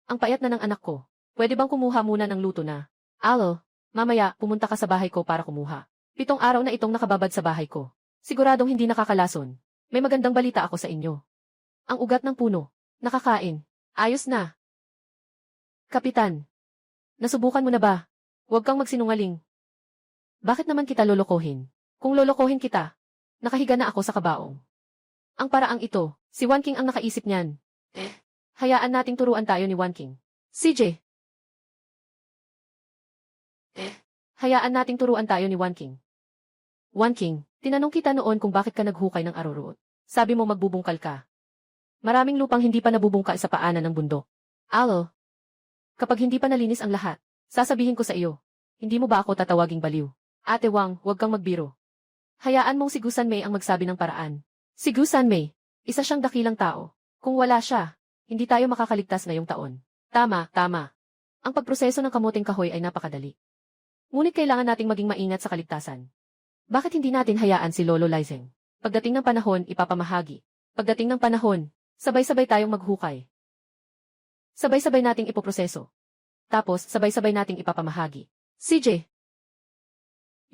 ang payat na ng anak ko. Pwede bang kumuha muna ng luto na? Alo, mamaya, pumunta ka sa bahay ko para kumuha. 7 araw na itong nakababad sa bahay ko. Siguradong hindi nakakalason. May magandang balita ako sa inyo. Ang ugat ng puno, nakakain. Ayos na. Kapitan, nasubukan mo na ba? Huwag kang magsinungaling. Bakit naman kita lolokohin? Kung lolokohin kita, nakahiga na ako sa kabaong. Ang paraang ito, si Wan King ang nakaisip niyan. Hayaan nating turuan tayo ni Wan King. CJ. Hayaan nating turuan tayo ni Wan King. Wan King, tinanong kita noon kung bakit ka naghukay ng aroroot. Sabi mo magbubungkal ka. Maraming lupang hindi pa nabubungkal sa paanan ng bundok. Alo. Kapag hindi pa nalinis ang lahat, sasabihin ko sa iyo, hindi mo ba ako tatawaging baliw? Ate Wang, huwag kang magbiro. Hayaan mong si Gu Sanmei ang magsabi ng paraan. Si Gu Sanmei, isa siyang dakilang tao. Kung wala siya, hindi tayo makakaligtas ngayong taon. Tama, tama. Ang pagproseso ng kamuting kahoy ay napakadali. Ngunit kailangan nating maging maingat sa kaligtasan. Bakit hindi natin hayaan si Lolo Lizeng? Pagdating ng panahon, ipapamahagi. Pagdating ng panahon, sabay-sabay tayong maghukay. Sabay-sabay nating ipoproseso. Tapos, sabay-sabay nating ipapamahagi. CJ.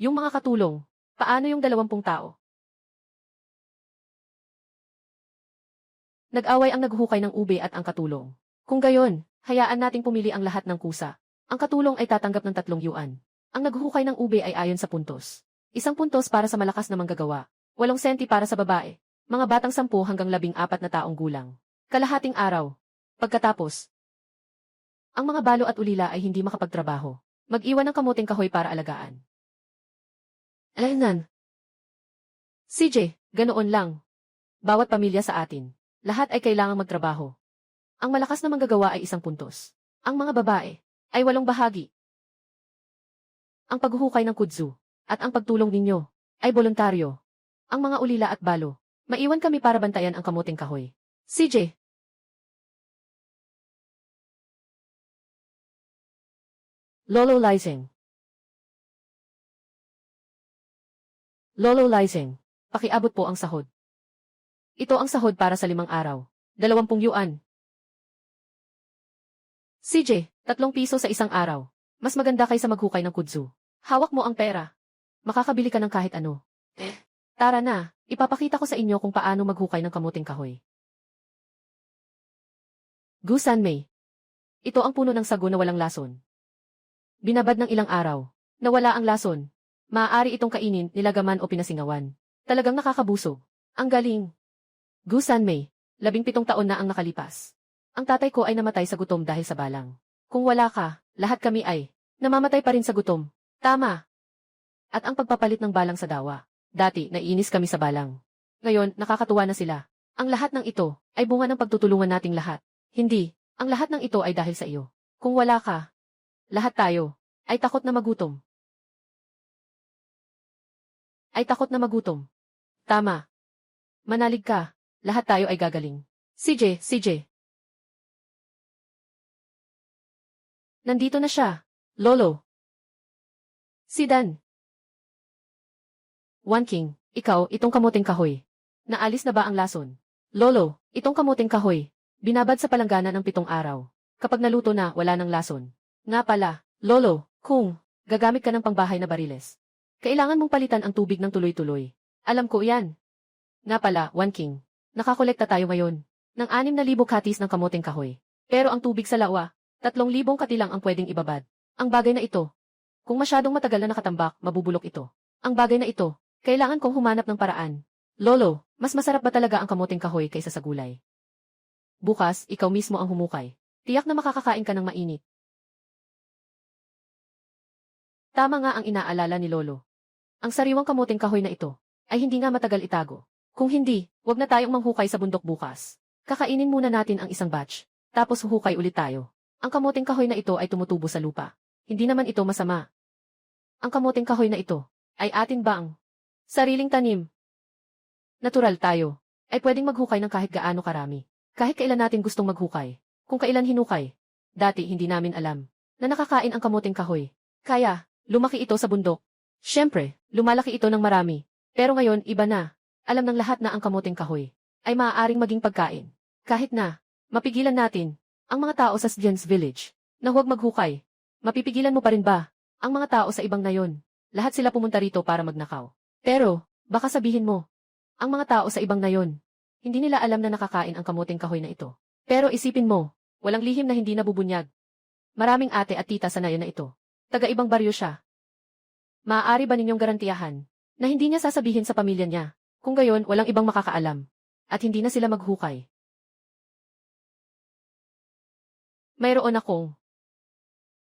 Yung mga katulong, paano yung 20 tao? Nag-away ang naghukay ng ube at ang katulong. Kung gayon, hayaan nating pumili ang lahat ng kusa. Ang katulong ay tatanggap ng 3 yuan. Ang naghukay ng ube ay ayon sa puntos. 1 puntos para sa malakas na manggagawa. 8 senti para sa babae. Mga batang 10 hanggang 14 na taong gulang. Kalahating araw. Pagkatapos, ang mga balo at ulila ay hindi makapagtrabaho. Mag-iwan ng kamuting kahoy para alagaan. Alaynan. CJ, ganoon lang. Bawat pamilya sa atin, lahat ay kailangang magtrabaho. Ang malakas na manggagawa ay 1 puntos. Ang mga babae ay 8 bahagi. Ang paghuhukay ng kudzu at ang pagtulong ninyo ay voluntaryo. Ang mga ulila at balo, maiwan kami para bantayan ang kamuting kahoy. CJ. Lolo Lizeng. Lolo Lizeng, pakiabot po ang sahod. Ito ang sahod para sa 5 araw. 20 yuan. CJ, 3 piso sa 1 araw. Mas maganda kaysa maghukay ng kudzu. Hawak mo ang pera. Makakabili ka ng kahit ano. Tara na, ipapakita ko sa inyo kung paano maghukay ng kamuting kahoy. Gu Sanmei. Ito ang puno ng sago na walang lason. Binabad ng ilang araw. Nawala ang lason. Maaari itong kainin, nilagaman o pinasingawan. Talagang nakakabusog. Ang galing. Gu Sanmei, 17 taon na ang nakalipas. Ang tatay ko ay namatay sa gutom dahil sa balang. Kung wala ka, lahat kami ay namamatay pa rin sa gutom. Tama. At ang pagpapalit ng balang sa dawa. Dati, naiinis kami sa balang. Ngayon, nakakatuwa na sila. Ang lahat ng ito ay bunga ng pagtutulungan nating lahat. Hindi, ang lahat ng ito ay dahil sa iyo. Kung wala ka, lahat tayo ay takot na magutom. Ay takot na magutom. Tama. Manalig ka. Lahat tayo ay gagaling. CJ. Nandito na siya. Lolo. Si Dan. Wan King, ikaw, itong kamuting kahoy. Naalis na ba ang lason? Lolo, itong kamuting kahoy. Binabad sa palanggana ng 7 araw. Kapag naluto na, wala ng lason. Nga pala, Lolo, kung gagamit ka ng pangbahay na bariles, kailangan mong palitan ang tubig ng tuloy-tuloy. Alam ko yan. Nga pala, Wan King, nakakolekta tayo ngayon ng 6,000 katis ng kamuting kahoy. Pero ang tubig sa lawa, 3,000 kati lang ang pwedeng ibabad. Ang bagay na ito, kung masyadong matagal na nakatambak, mabubulok ito. Ang bagay na ito, kailangan kong humanap ng paraan. Lolo, mas masarap ba talaga ang kamuting kahoy kaysa sa gulay? Bukas, ikaw mismo ang humukay. Tiyak na makakakain ka ng mainit. Tama nga ang inaalala ni Lolo. Ang sariwang kamuting kahoy na ito ay hindi nga matagal itago. Kung hindi, wag na tayong manghukay sa bundok bukas. Kakainin muna natin ang isang batch, tapos huhukay ulit tayo. Ang kamuting kahoy na ito ay tumutubo sa lupa. Hindi naman ito masama. Ang kamuting kahoy na ito ay atin bang sariling tanim? Natural tayo ay pwedeng maghukay ng kahit gaano karami. Kahit kailan natin gustong maghukay. Kung kailan hinukay. Dati hindi namin alam na nakakain ang kamuting kahoy. Kaya, lumaki ito sa bundok. Siyempre, lumalaki ito ng marami. Pero ngayon, iba na. Alam ng lahat na ang kamuting kahoy ay maaaring maging pagkain. Kahit na, mapigilan natin ang mga tao sa Sdens Village na huwag maghukay. Mapipigilan mo pa rin ba ang mga tao sa ibang nayon? Lahat sila pumunta rito para magnakaw. Pero, baka sabihin mo, ang mga tao sa ibang nayon, hindi nila alam na nakakain ang kamuting kahoy na ito. Pero isipin mo, walang lihim na hindi nabubunyag. Maraming ate at tita sa nayon na ito. Taga-ibang baryo siya. Maaari ba ninyong garantiyahan na hindi niya sasabihin sa pamilya niya? Kung gayon, walang ibang makakaalam. At hindi na sila maghukay. Mayroon akong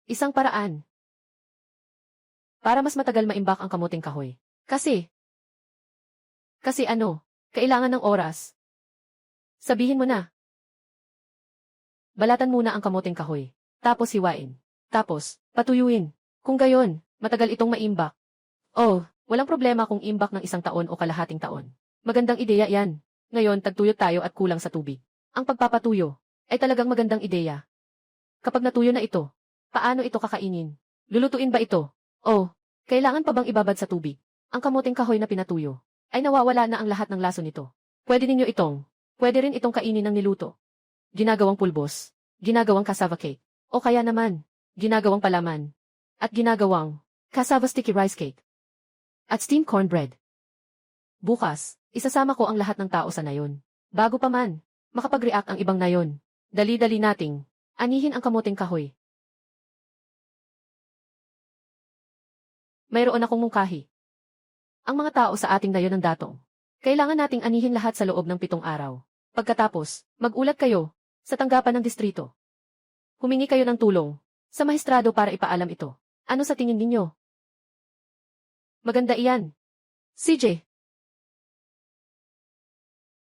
isang paraan para mas matagal maimbak ang kamuting kahoy. Kasi ano, kailangan ng oras. Sabihin mo na. Balatan muna ang kamuting kahoy. Tapos hiwain. Tapos, patuyuin. Kung gayon, matagal itong maimbak. Oh, walang problema kung imbak ng 1 taon o kalahating taon. Magandang ideya yan. Ngayon, tagtuyo tayo at kulang sa tubig. Ang pagpapatuyo ay talagang magandang ideya. Kapag natuyo na ito, paano ito kakainin? Lulutuin ba ito? Oh, kailangan pa bang ibabad sa tubig? Ang kamuting kahoy na pinatuyo ay nawawala na ang lahat ng laso nito. Pwede rin itong kainin ng niluto. Ginagawang pulbos, ginagawang cassava cake, o kaya naman, ginagawang palaman, at ginagawang cassava sticky rice cake, at steamed cornbread. Bukas, isasama ko ang lahat ng tao sa nayon. Bago pa man makapag-react ang ibang nayon, dali-dali nating anihin ang kamuting kahoy. Mayroon akong mungkahi. Ang mga tao sa ating nayon ng datong, kailangan nating anihin lahat sa loob ng 7 araw. Pagkatapos, mag-ulat kayo sa tanggapan ng distrito. Humingi kayo ng tulong sa mahistrado para ipaalam ito. Ano sa tingin ninyo? Maganda iyan. CJ.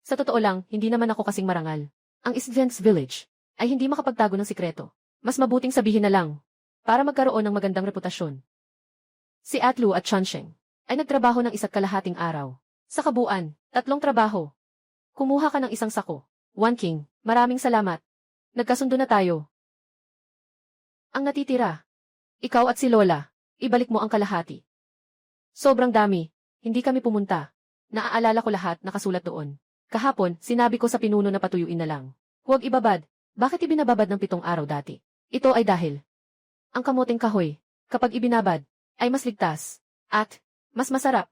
Sa totoo lang, hindi naman ako kasing marangal. Ang Sdens Village ay hindi makapagtago ng sikreto. Mas mabuting sabihin na lang para magkaroon ng magandang reputasyon. Si Atlu at Chunsheng ay nagtrabaho ng 1.5 araw. Sa kabuuan, 3 trabaho. Kumuha ka ng 1 sako. One King, maraming salamat. Nagkasundo na tayo. Ang natitira, ikaw at si Lola, ibalik mo ang kalahati. Sobrang dami, hindi kami pumunta. Naaalala ko lahat nakasulat doon. Kahapon, sinabi ko sa pinuno na patuyuin na lang. Huwag ibabad. Bakit ibinababad ng 7 araw dati? Ito ay dahil ang kamuting kahoy, kapag ibinabad, ay mas ligtas at mas masarap.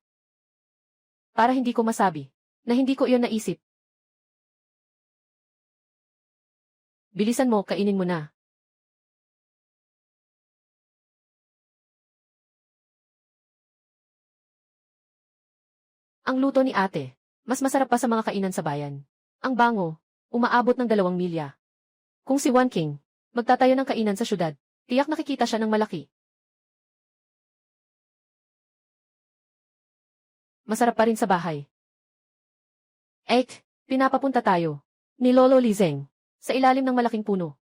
Para hindi ko masabi na hindi ko iyon naisip. Bilisan mo, kainin mo na. Ang luto ni ate, mas masarap pa sa mga kainan sa bayan. Ang bango, umaabot ng 2 milya. Kung si One King, magtatayo ng kainan sa syudad, tiyak nakikita siya ng malaki. Masarap pa rin sa bahay. Pinapapunta tayo ni Lolo Lizeng sa ilalim ng malaking puno.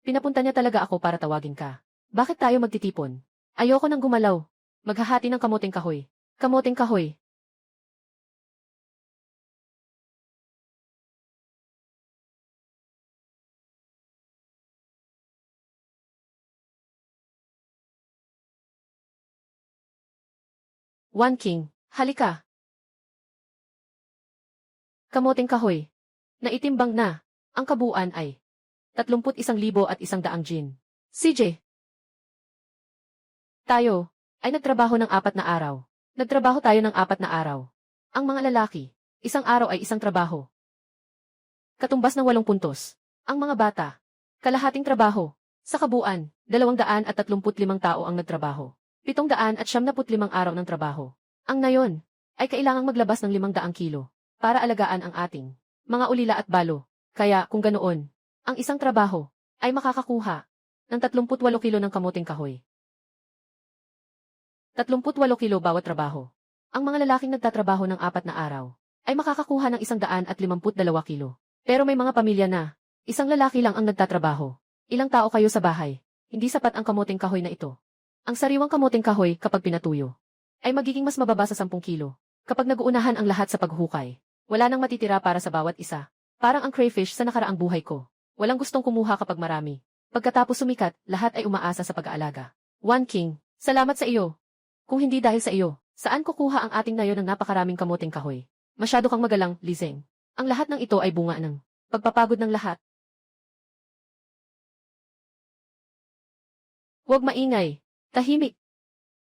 Pinapunta niya talaga ako para tawagin ka. Bakit tayo magtitipon? Ayoko nang gumalaw. Maghahati ng kamuting kahoy. Kamuting kahoy. One King, halika. Kamuting kahoy. Naitimbang na. Ang kabuuan ay 31,100 jin. CJ. Tayo ay nagtrabaho ng 4 na araw. Nagtrabaho tayo ng 4 na araw. Ang mga lalaki, 1 araw ay 1 trabaho. Katumbas ng 8 puntos. Ang mga bata, kalahating trabaho. Sa kabuuan, 235 tao ang nagtrabaho. 775 araw ng trabaho. Ang nayon ay kailangang maglabas ng 500 kilo para alagaan ang ating mga ulila at balo. Kaya, kung ganoon, ang isang trabaho ay makakakuha ng 38 kilo ng kamuting kahoy. 38 kilo bawat trabaho. Ang mga lalaking nagtatrabaho ng 4 na araw ay makakakuha ng 152 kilo. Pero may mga pamilya na isang lalaki lang ang nagtatrabaho. Ilang tao kayo sa bahay? Hindi sapat ang kamuting kahoy na ito. Ang sariwang kamuting kahoy kapag pinatuyo ay magiging mas mababa sa 10 kilo. Kapag nag-uunahan ang lahat sa paghukay, wala nang matitira para sa bawat isa. Parang ang crayfish sa nakaraang buhay ko. Walang gustong kumuha kapag marami. Pagkatapos sumikat, lahat ay umaasa sa pag-aalaga. One King, salamat sa iyo. Kung hindi dahil sa iyo, saan kukuha ang ating nayo ng napakaraming kamuting kahoy? Masyado kang magalang, Lizeng. Ang lahat ng ito ay bunga ng pagpapagod ng lahat. Huwag maingay. Tahimik.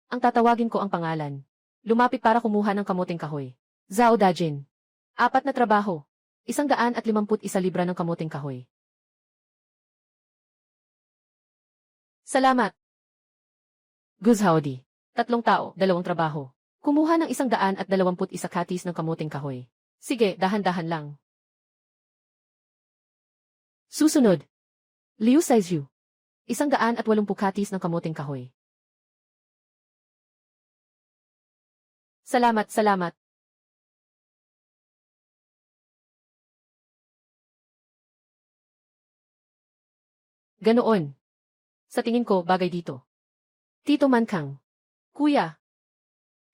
Ang tatawagin ko ang pangalan. Lumapit para kumuha ng kamuting kahoy. Zhao Dajin. 4 na trabaho. 151 libra ng kamuting kahoy. Salamat. Guzhaudi. 3 tao, 2 trabaho. Kumuha ng 121 katis ng kamuting kahoy. Sige, dahan-dahan lang. Susunod. Liu Saizhu. 180 katis ng kamuting kahoy. Salamat, salamat. Ganoon. Sa tingin ko, bagay dito. Tito Mankang. Kuya.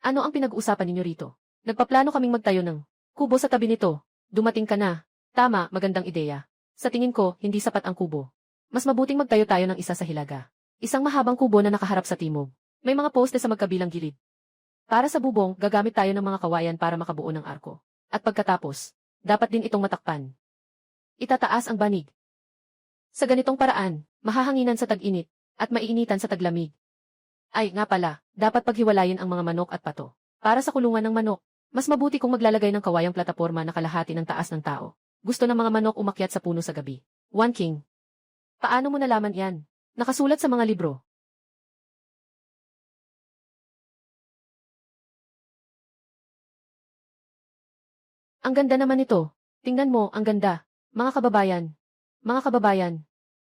Ano ang pinag-uusapan ninyo rito? Nagpaplano kaming magtayo ng kubo sa tabi nito. Dumating ka na. Tama, magandang ideya. Sa tingin ko, hindi sapat ang kubo. Mas mabuting magtayo tayo ng isa sa hilaga. Isang mahabang kubo na nakaharap sa timog. May mga poste sa magkabilang gilid. Para sa bubong, gagamit tayo ng mga kawayan para makabuo ng arko. At pagkatapos, dapat din itong matakpan. Itataas ang banig. Sa ganitong paraan, mahahanginan sa tag-init, at maiinitan sa taglamig. Ay, nga pala, dapat paghiwalayin ang mga manok at pato. Para sa kulungan ng manok, mas mabuti kung maglalagay ng kawayang plataporma na kalahati ng taas ng tao. Gusto ng mga manok umakyat sa puno sa gabi. One King. Paano mo nalaman yan? Nakasulat sa mga libro. Ang ganda naman ito. Tingnan mo, ang ganda. Mga kababayan. Mga kababayan.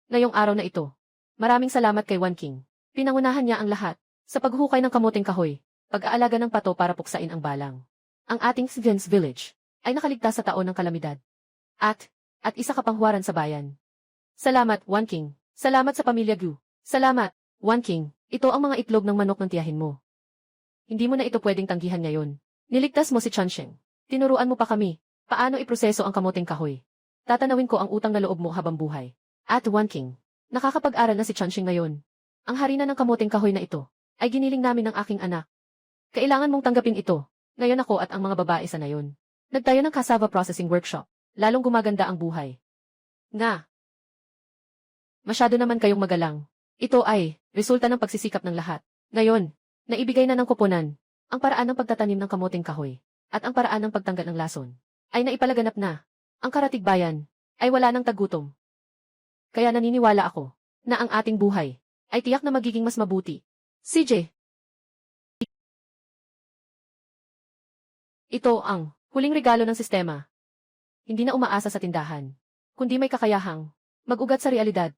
Ngayong araw na ito. Maraming salamat kay One King. Pinangunahan niya ang lahat. Sa paghukay ng kamuting kahoy, pag-aalaga ng pato para puksain ang balang. Ang ating Svens Village ay nakaligtas sa taon ng kalamidad. At isa kapanghuwaran sa bayan. Salamat, One King. Salamat sa pamilya Gu. Salamat, One King. Ito ang mga itlog ng manok ng tiyahin mo. Hindi mo na ito pwedeng tanggihan ngayon. Niligtas mo si Chansheng. Tinuruan mo pa kami. Paano iproseso ang kamuting kahoy? Tatanawin ko ang utang na loob mo habang buhay. At One King. Nakakapag-aral na si Chansheng ngayon. Ang harina ng kamuting kahoy na ito ay giniling namin ng aking anak. Kailangan mong tanggapin ito. Ngayon ako at ang mga babae sa nayon. Nagtayo ng cassava processing workshop. Lalong gumaganda ang buhay. Nga. Masyado naman kayong magalang. Ito ay resulta ng pagsisikap ng lahat. Ngayon, naibigay na ng koponan ang paraan ng pagtatanim ng kamuting kahoy at ang paraan ng pagtanggal ng lason ay naipalaganap na. Ang karatigbayan ay wala ng tagutom. Kaya naniniwala ako na ang ating buhay ay tiyak na magiging mas mabuti. CJ. Ito ang huling regalo ng sistema. Hindi na umaasa sa tindahan, kundi may kakayahang mag-ugat sa realidad.